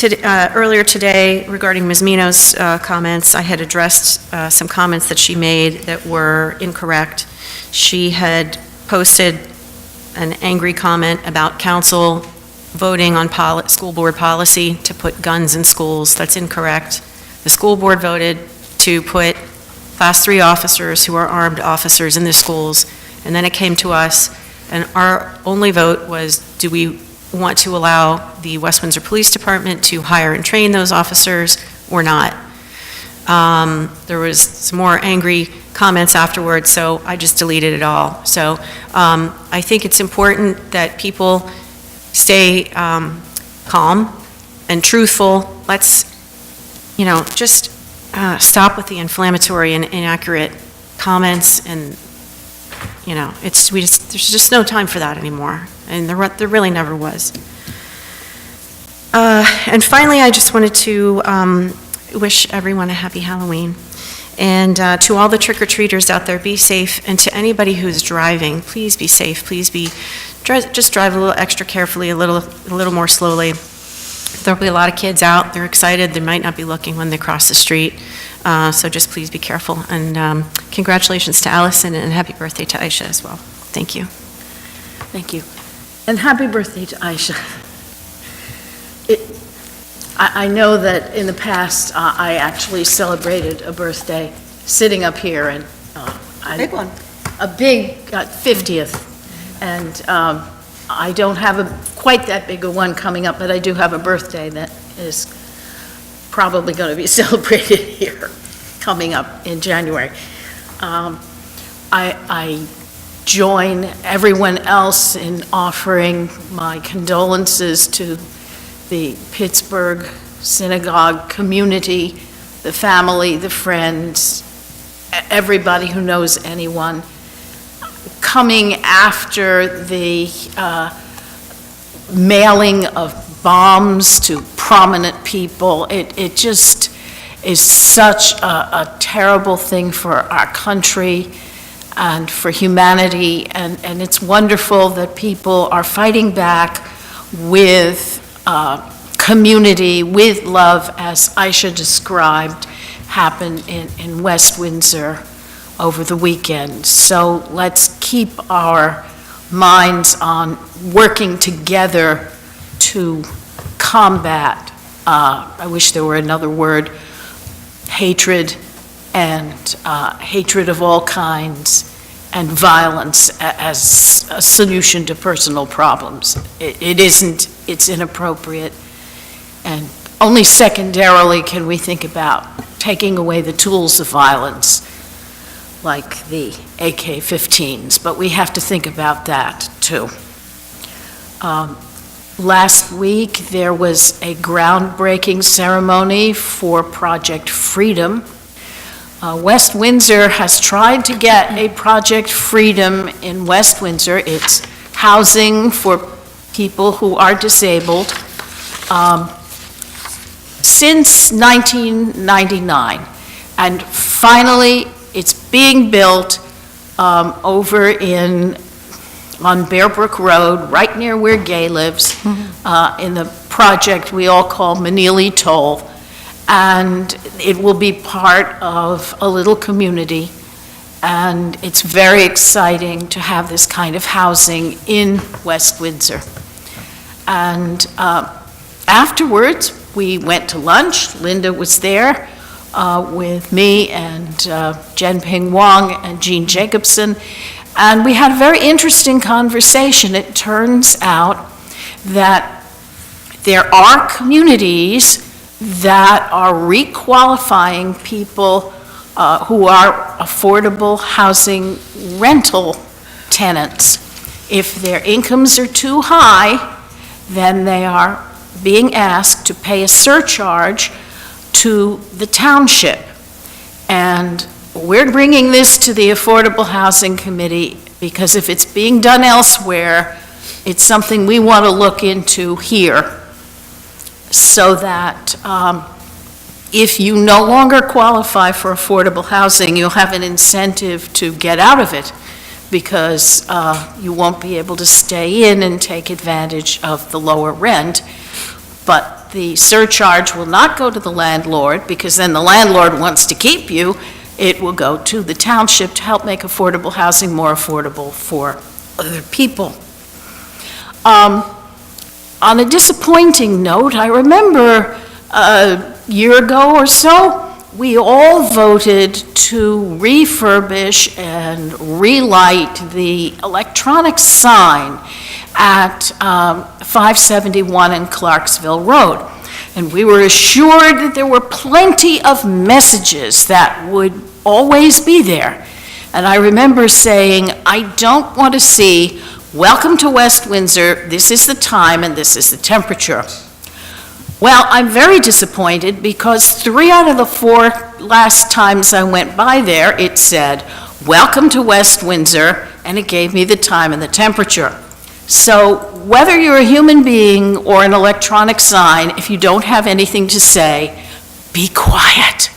Speaker 10: Earlier today, regarding Ms. Mino's comments, I had addressed some comments that she made that were incorrect. She had posted an angry comment about council voting on school board policy to put guns in schools. That's incorrect. The school board voted to put Class 3 officers who are armed officers in the schools, and then it came to us, and our only vote was, do we want to allow the West Windsor Police Department to hire and train those officers or not? There was some more angry comments afterwards, so I just deleted it all. So I think it's important that people stay calm and truthful. Let's just stop with the inflammatory and inaccurate comments, and there's just no time for that anymore, and there really never was. And finally, I just wanted to wish everyone a happy Halloween, And to all the trick-or-treaters out there, be safe. And to anybody who's driving, please be safe. Please just drive a little extra carefully, a little more slowly. There'll be a lot of kids out. They're excited. They might not be looking when they cross the street. So just please be careful. And congratulations to Allison, and happy birthday to Aisha as well. Thank you.
Speaker 1: Thank you. And happy birthday to Aisha. I know that in the past, I actually celebrated a birthday sitting up here, and
Speaker 4: Big one.
Speaker 1: a big 50th. And I don't have quite that big a one coming up, but I do have a birthday that is probably going to be celebrated here coming up in January. I join everyone else in offering my condolences to the Pittsburgh Synagogue community, the family, the friends, everybody who knows anyone. Coming after the mailing of bombs to prominent people, it just is such a terrible thing for our country and for humanity, and it's wonderful that people are fighting back with community, with love, as Aisha described, happened in West Windsor over the weekend. So let's keep our minds on working together to combat, I wish there were another word, hatred, and hatred of all kinds, and violence as a solution to personal problems. It isn't, it's inappropriate, and only secondarily can we think about taking away the tools of violence, like the AK-15s, but we have to think about that too. Last week, there was a groundbreaking ceremony for Project Freedom. West Windsor has tried to get a Project Freedom in West Windsor. It's housing for people who are disabled since 1999. And finally, it's being built over on Bear Brook Road, right near where Gay lives, in the project we all call Meneely Toll. And it will be part of a little community. And it's very exciting to have this kind of housing in West Windsor. And afterwards, we went to lunch. Linda was there with me and Jen Ping Wong and Jean Jacobson. And we had a very interesting conversation. It turns out that there are communities that are requalifying people who are affordable housing rental tenants. If their incomes are too high, then they are being asked to pay a surcharge to the township. And we're bringing this to the Affordable Housing Committee because if it's being done elsewhere, it's something we want to look into here, so that if you no longer qualify for affordable housing, you'll have an incentive to get out of it, because you won't be able to stay in and take advantage of the lower rent. But the surcharge will not go to the landlord, because then the landlord wants to keep you. It will go to the township to help make affordable housing more affordable for other people. On a disappointing note, I remember a year ago or so, we all voted to refurbish and relight the electronic sign at 571 and Clarksville Road. And we were assured that there were plenty of messages that would always be there. And I remember saying, I don't want to see, "Welcome to West Windsor, this is the time and this is the temperature." Well, I'm very disappointed, because 3 out of the 4 last times I went by there, it said, "Welcome to West Windsor," and it gave me the time and the temperature. So whether you're a human being or an electronic sign, if you don't have anything to say, be quiet.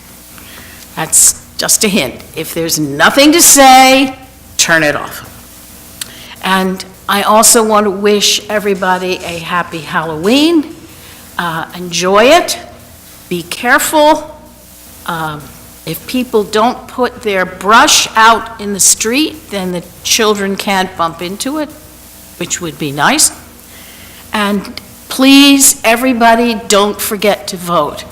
Speaker 1: That's Just a hint, if there's nothing to say, turn it off. And I also want to wish everybody a happy Halloween. Enjoy it. Be careful. If people don't put their brush out in the street, then the children can't bump into it, which would be nice. And please, everybody, don't forget to vote.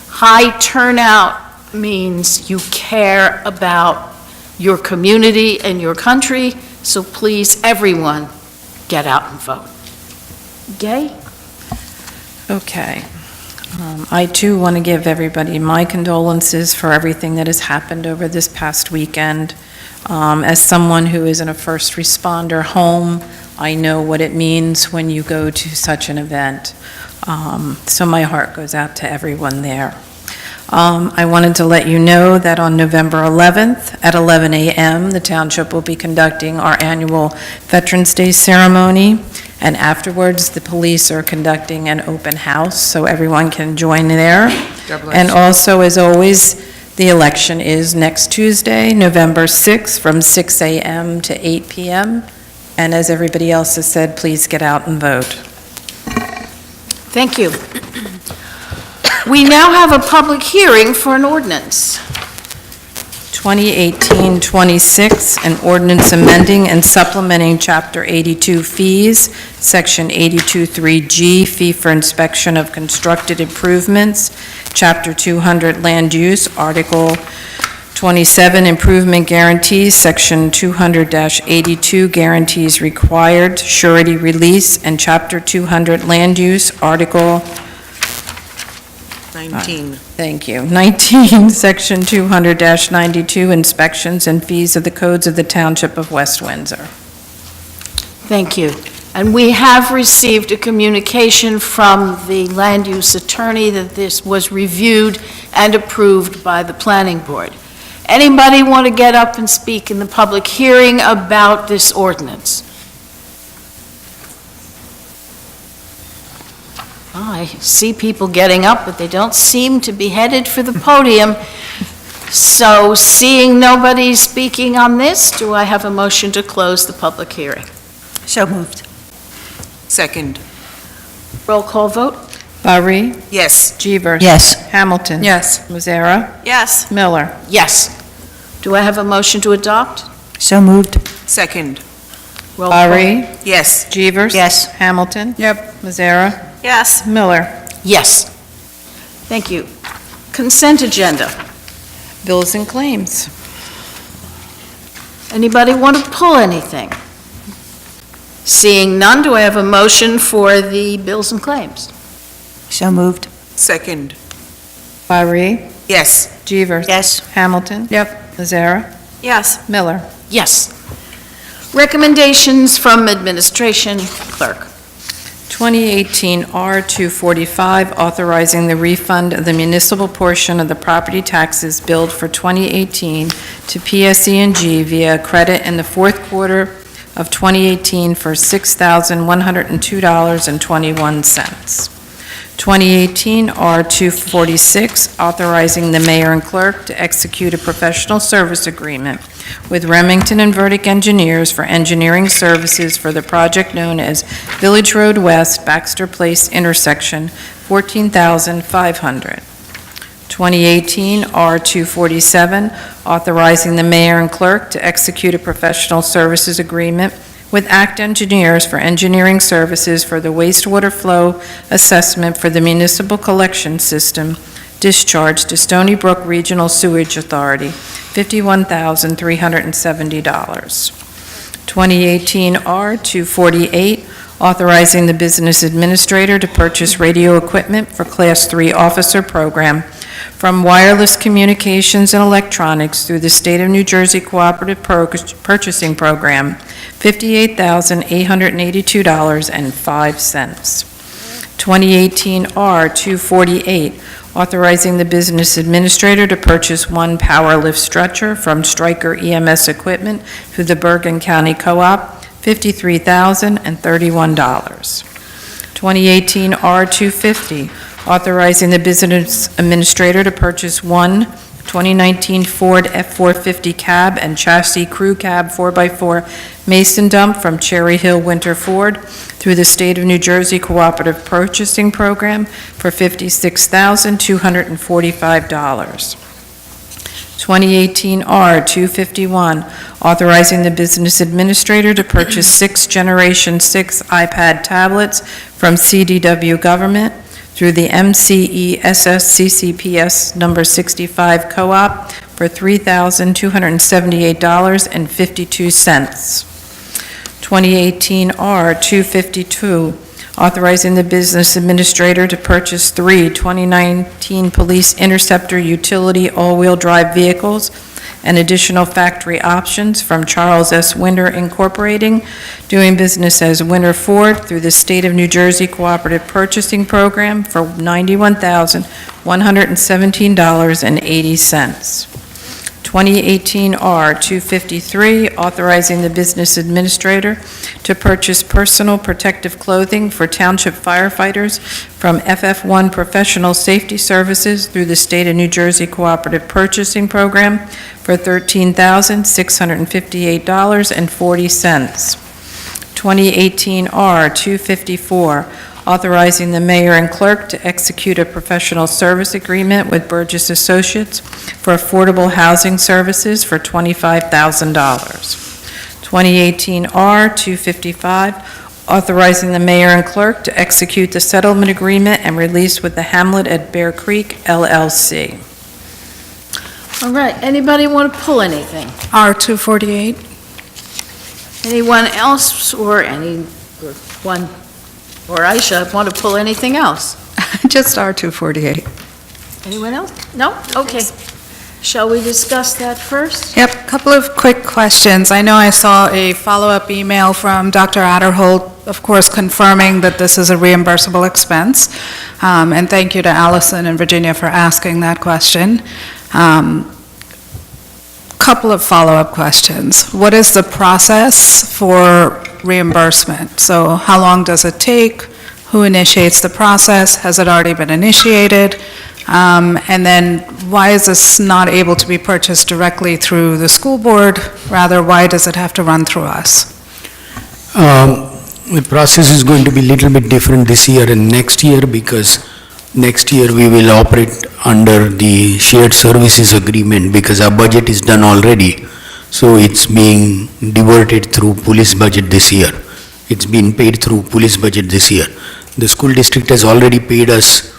Speaker 1: High turnout means you care about your community and your country, so please, everyone, get out and vote. Gay?
Speaker 2: Okay. I too want to give everybody my condolences for everything that has happened over this past weekend. As someone who is in a first responder home, I know what it means when you go to such an event. So my heart goes out to everyone there. I wanted to let you know that on November 11th at 11 a.m., the Township will be conducting our annual Veterans Day ceremony, and afterwards, the police are conducting an open house, so everyone can join there. And also, as always, the election is next Tuesday, November 6th, from 6 a.m. to 8 p.m., and as everybody else has said, please get out and vote.
Speaker 1: Thank you. We now have a public hearing for an ordinance.
Speaker 2: 2018-26, an ordinance amending and supplementing Chapter 82 fees, Section 82.3G, fee for inspection of constructed improvements, Chapter 200 land use, Article 27 improvement guarantees, Section 200-82 guarantees required, surety release, and Chapter 200 land use, Article
Speaker 6: 19.
Speaker 2: Thank you. 19, Section 200-92, inspections and fees of the codes of the Township of West Windsor.
Speaker 1: Thank you. And we have received a communication from the land use attorney that this was reviewed and approved by the planning board. Anybody want to get up and speak in the public hearing about this ordinance? I see people getting up, but they don't seem to be headed for the podium. So seeing nobody speaking on this, do I have a motion to close the public hearing?
Speaker 4: So moved.
Speaker 6: Second.
Speaker 1: Roll call vote?
Speaker 2: Barry?
Speaker 6: Yes.
Speaker 2: Jeevers?
Speaker 4: Yes.
Speaker 2: Hamilton?
Speaker 3: Yes.
Speaker 2: Mazzara?
Speaker 10: Yes.
Speaker 2: Miller?
Speaker 1: Yes. Do I have a motion to adopt?
Speaker 4: So moved.
Speaker 6: Second.
Speaker 1: Roll call.
Speaker 2: Barry?
Speaker 6: Yes.
Speaker 2: Jeevers?
Speaker 4: Yes.
Speaker 2: Hamilton?
Speaker 3: Yep.
Speaker 2: Mazzara?
Speaker 10: Yes.
Speaker 2: Miller?
Speaker 1: Yes. Thank you. Consent agenda.
Speaker 2: Bills and claims.
Speaker 1: Anybody want to pull anything? Seeing none, do I have a motion for the bills and claims?
Speaker 4: So moved.
Speaker 6: Second.
Speaker 2: Barry?
Speaker 6: Yes.
Speaker 2: Jeevers?
Speaker 4: Yes.
Speaker 2: Hamilton?
Speaker 3: Yep.
Speaker 2: Mazzara?
Speaker 10: Yes.
Speaker 2: Miller?
Speaker 1: Yes. Recommendations from administration, clerk.
Speaker 2: 2018 R-245, authorizing the refund of the municipal portion of the property taxes billed for 2018 to PSE&G via credit in the fourth quarter of 2018 for $6,102.21. 2018 R-246, authorizing the mayor and clerk to execute a professional service agreement with Remington and Verdict Engineers for engineering services for the project known as Village Road West, Baxter Place intersection, $14,500. 2018 R-247, authorizing the mayor and clerk to execute a professional services agreement with ACT Engineers for engineering services for the wastewater flow assessment for the municipal collection system discharge to Stony Brook Regional Sewage Authority, $51,370. 2018 R-248, authorizing the business administrator to purchase radio equipment for Class 3 officer program from Wireless Communications and Electronics through the State of New Jersey Cooperative Purchasing Program, $58,882.05. 2018 R-248, authorizing the business administrator to purchase one power lift stretcher from Stryker EMS Equipment through the Bergen County Co-op, $53,031. 2018 R-250, authorizing the business administrator to purchase one 2019 Ford F-450 cab and chassis crew cab 4x4 mason dump from Cherry Hill Winter Ford through the State of New Jersey Cooperative Purchasing Program for $56,245. 2018 R-251, authorizing the business administrator to purchase 6 Generation 6 iPad tablets from CDW Government through the MCESSCCPS number 65 Co-op for $3,278.52. 2018 R-252, authorizing the business administrator to purchase 3 2019 Police Interceptor utility all-wheel drive vehicles and additional factory options from Charles S. Winter Incorporating, doing business as Winter Ford through the State of New Jersey Cooperative Purchasing Program for $91,117.80. 2018 R-253, authorizing the business administrator to purchase personal protective clothing for township firefighters from FF1 Professional Safety Services through the State of New Jersey Cooperative Purchasing Program for $13,658.40. 2018 R-254, authorizing the mayor and clerk to execute a professional service agreement with Burgess Associates for affordable housing services for $25,000. 2018 R-255, authorizing the mayor and clerk to execute the settlement agreement and release with the Hamlet at Bear Creek LLC.
Speaker 1: All right, anybody want to pull anything?
Speaker 5: R-248.
Speaker 1: Anyone else or anyone or Aisha want to pull anything else?
Speaker 3: Just R-248.
Speaker 1: Anyone else? No? Okay. Shall we discuss that first?
Speaker 5: Yep, couple of quick questions. I know I saw a follow-up email from Dr. Adderholt, of course, confirming that this is a reimbursable expense. And thank you to Allison and Virginia for asking that question. Couple of follow-up questions. What is the process for reimbursement? So how long does it take? Who initiates the process? Has it already been initiated? And then why is this not able to be purchased directly through the school board? Rather, why does it have to run through us?
Speaker 7: The process is going to be a little bit different this year and next year, because next year we will operate under the shared services agreement, because our budget is done already. So it's being diverted through police budget this year. It's been paid through police budget this year. The school district has already paid us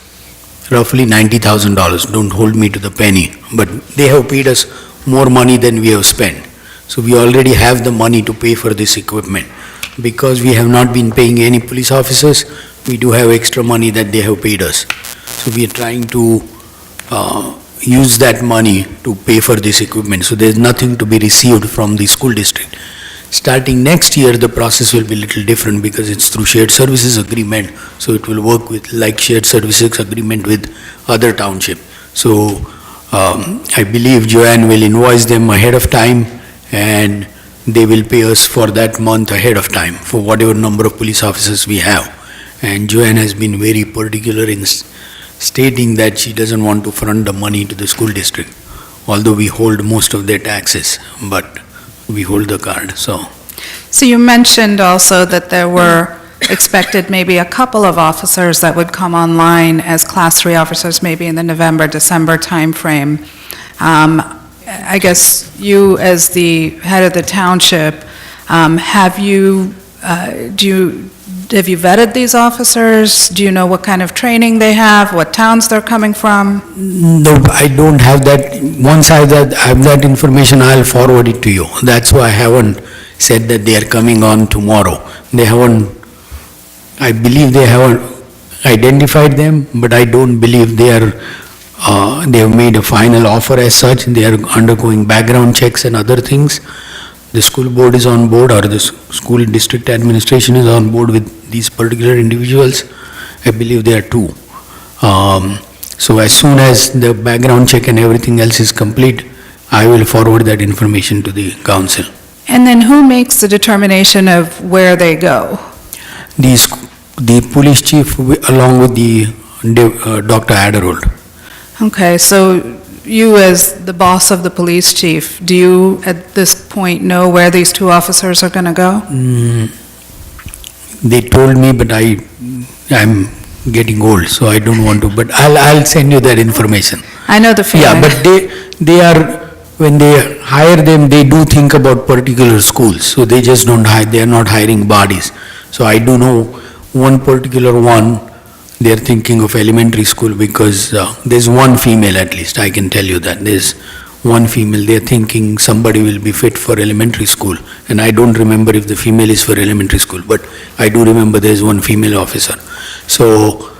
Speaker 7: roughly $90,000. Don't hold me to the penny, but they have paid us more money than we have spent. So we already have the money to pay for this equipment. Because we have not been paying any police officers, we do have extra money that they have paid us. So we are trying to use that money to pay for this equipment. So there's nothing to be received from the school district. Starting next year, the process will be a little different because it's through shared services agreement. So it will work with like shared services agreement with other township. So I believe Joanne will invoice them ahead of time, and they will pay us for that month ahead of time for whatever number of police officers we have. And Joanne has been very particular in stating that she doesn't want to front the money to the school district, although we hold most of their taxes, but we hold the card, so.
Speaker 5: So you mentioned also that there were expected maybe a couple of officers that would come online as Class 3 officers maybe in the November, December timeframe. I guess you, as the head of the township, have you vetted these officers? Do you know what kind of training they have, what towns they're coming from?
Speaker 7: No, I don't have that. Once I have that information, I'll forward it to you. That's why I haven't said that they are coming on tomorrow. They haven't, I believe they haven't identified them, but I don't believe they are, they have made a final offer as such. They are undergoing background checks and other things. The school board is on board, or the school district administration is on board with these particular individuals. I believe there are 2. So as soon as the background check and everything else is complete, I will forward that information to the council.
Speaker 5: And then who makes the determination of where they go?
Speaker 7: The police chief along with the Dr. Adderholt.
Speaker 5: Okay, so you as the boss of the police chief, do you at this point know where these two officers are going to go?
Speaker 7: They told me, but I'm getting old, so I don't want to, but I'll send you that information.
Speaker 5: I know the feeling.
Speaker 7: Yeah, but they are, when they hire them, they do think about particular schools, so they just don't hire, they are not hiring bodies. So I do know one particular one, they are thinking of elementary school because there's one female at least, I can tell you that. There's one female, they are thinking somebody will be fit for elementary school. And I don't remember if the female is for elementary school, but I do remember there's one female officer. So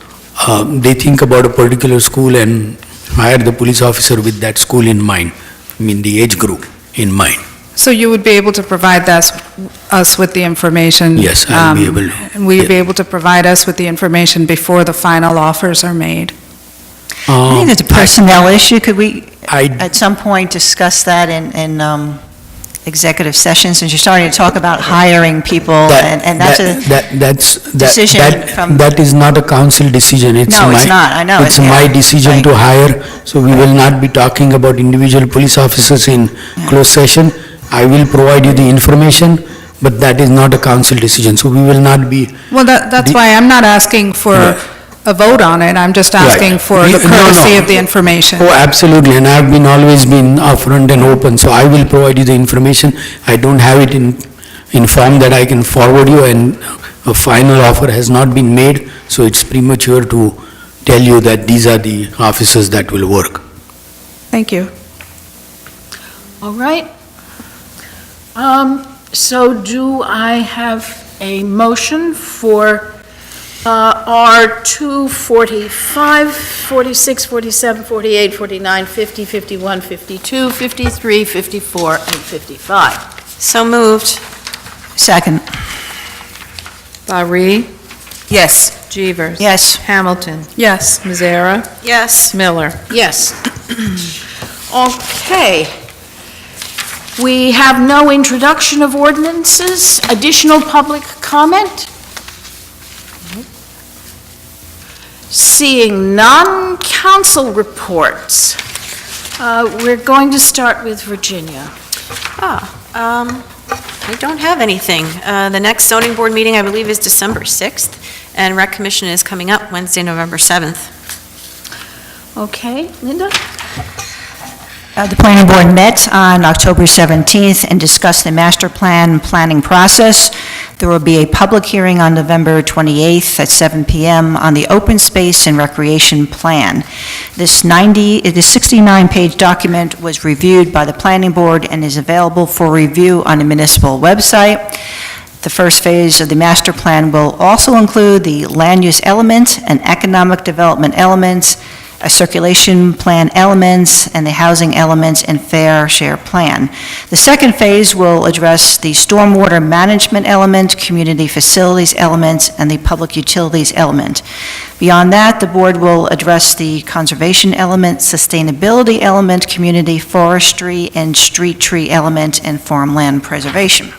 Speaker 7: they think about a particular school and hire the police officer with that school in mind, I mean the age group in mind.
Speaker 5: So you would be able to provide us with the information?
Speaker 7: Yes, I'll be able to.
Speaker 5: And will you be able to provide us with the information before the final offers are made?
Speaker 4: I think there's a personnel issue. Could we,
Speaker 7: I-
Speaker 4: at some point, discuss that in executive session, since you're starting to talk about hiring people, and that's a decision from...
Speaker 7: That is not a council decision, it's
Speaker 4: No, it's
Speaker 7: my...
Speaker 4: not. I know.
Speaker 7: It's my decision to hire, so we will not be talking about individual police officers in closed session. I will provide you the information, but that is not a council decision, so we will not be...
Speaker 5: Well, that's why I'm not asking for a vote on it, I'm just asking
Speaker 7: Right.
Speaker 5: for the
Speaker 7: No, no.
Speaker 5: courtesy of the information.
Speaker 7: Oh, absolutely, and I've always been upfront and open, so I will provide you the information. I don't have it in form that I can forward you, and a final offer has not been made, so it's premature to tell you that these are the officers that will work.
Speaker 5: Thank you.
Speaker 1: All right. So do I have a motion for R2, 45, 46, 47, 48, 49, 50, 51, 52, 53, 54, and 55?
Speaker 10: So moved.
Speaker 4: Second.
Speaker 2: Barry,
Speaker 6: Yes.
Speaker 2: Jeevers.
Speaker 4: Yes.
Speaker 2: Hamilton,
Speaker 5: Yes.
Speaker 2: Mizera,
Speaker 10: Yes.
Speaker 2: Miller.
Speaker 1: Yes. Okay. We have no introduction of ordinances. Additional public comment? Seeing none, council reports. We're going to start with Virginia.
Speaker 10: I don't have anything. The next zoning board meeting, I believe, is December 6th, and rec commission is coming up Wednesday, November 7th.
Speaker 1: Okay, Linda?
Speaker 4: The planning board met on October 17th and discussed the master plan planning process. There will be a public hearing on November 28th at 7 p.m. on the open space and recreation plan. This 69-page document was reviewed by the planning board and is available for review on the municipal website. The first phase of the master plan will also include the land use element and economic development elements, a circulation plan elements, and the housing elements and fair share plan. The second phase will address the stormwater management element, community facilities elements, and the public utilities element. Beyond that, the board will address the conservation element, sustainability element, community forestry, and street tree element, and farmland preservation.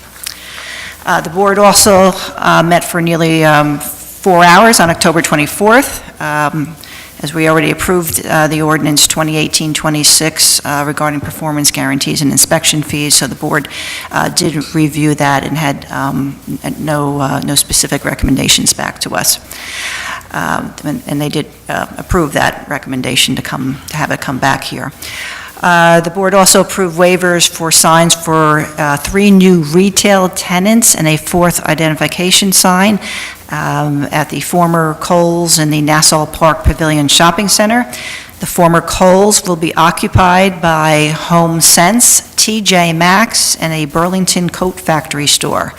Speaker 4: The board also met for nearly 4 hours on October 24th. As we already approved the ordinance 2018-26 regarding performance guarantees and inspection fees, so the board did review that and had no specific recommendations back to us. And they did approve that recommendation to have it come back here. The board also approved waivers for signs for 3 new retail tenants and a 4th identification sign at the former Kohl's in the Nassau Park Pavilion Shopping Center. The former Kohl's will be occupied by Home Sense, TJ Maxx, and a Burlington Coat Factory store.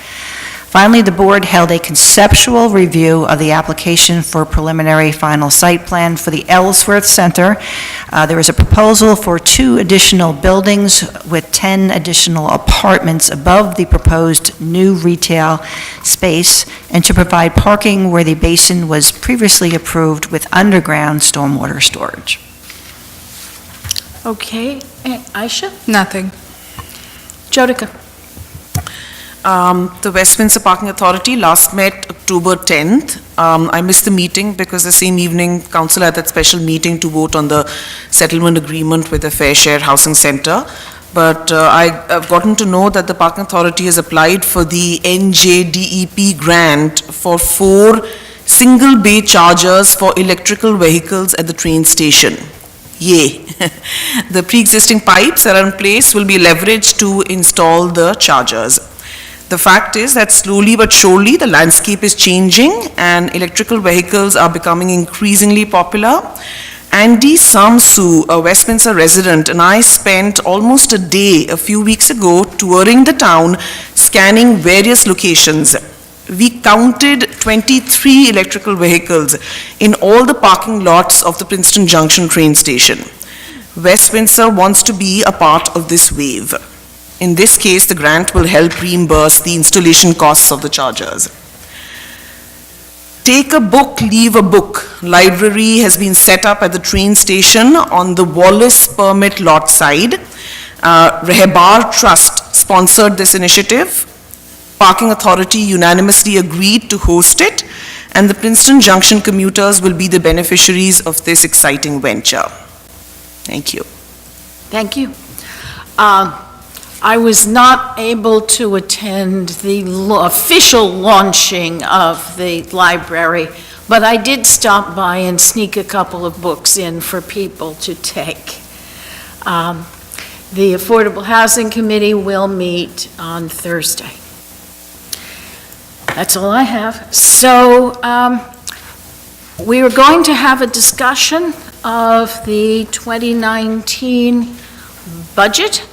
Speaker 4: Finally, the board held a conceptual review of the application for preliminary final site plan for the Ellsworth Center. There is a proposal for 2 additional buildings with 10 additional apartments above the proposed new retail space, and to provide parking where the basin was previously approved with underground stormwater storage.
Speaker 1: Okay, Aisha?
Speaker 5: Nothing.
Speaker 1: Jodica?
Speaker 6: The Westminster Parking Authority last met October 10th. I missed the meeting because the same evening, council had that special meeting to vote on the settlement agreement with the Fair Share Housing Centre. But I've gotten to know that the Parking Authority has applied for the NJDEP grant for 4 single bay chargers for electrical vehicles at the train station. Yay! The pre-existing pipes that are in place will be leveraged to install the chargers. The fact is that slowly but surely the landscape is changing and electrical vehicles are becoming increasingly popular. Andy Samsu, a Westminster resident, and I spent almost a day a few weeks ago touring the town, scanning various locations. We counted 23 electrical vehicles in all the parking lots of the Princeton Junction train station. Westminster wants to be a part of this wave. In this case, the grant will help reimburse the installation costs of the chargers. Take a book, leave a book. Library has been set up at the train station on the Wallace permit lot side. Rehebar Trust sponsored this initiative. Parking Authority unanimously agreed to host it, and the Princeton Junction commuters will be the beneficiaries of this exciting venture. Thank you.
Speaker 1: Thank you. I was not able to attend the official launching of the library, but I did stop by and sneak a couple of books in for people to take. The Affordable Housing Committee will meet on Thursday. That's all I have. So we are going to have a discussion of the 2019 budget.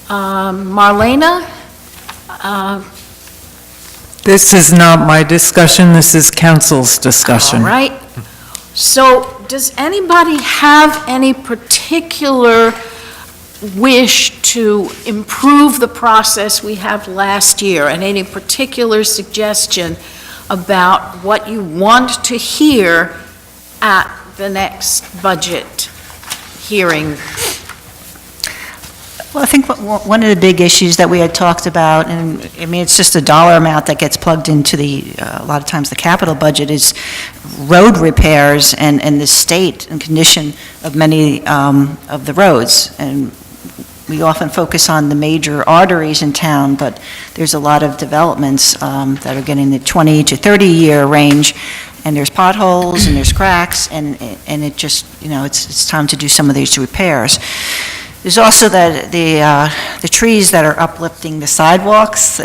Speaker 1: Marlena?
Speaker 3: This is not my discussion, this is council's discussion.
Speaker 1: All right. So does anybody have any particular wish to improve the process we had last year, and any particular suggestion about what you want to hear at the next budget hearing?
Speaker 4: Well, I think one of the big issues that we had talked about, and I mean, it's just a dollar amount that gets plugged into a lot of times the capital budget, is road repairs and the state and condition of many of the roads. And we often focus on the major arteries in town, but there's a lot of developments that are getting the 20 to 30-year range, and there's potholes and there's cracks, and it just, it's time to do some of these repairs. There's also the trees that are uplifting the sidewalks.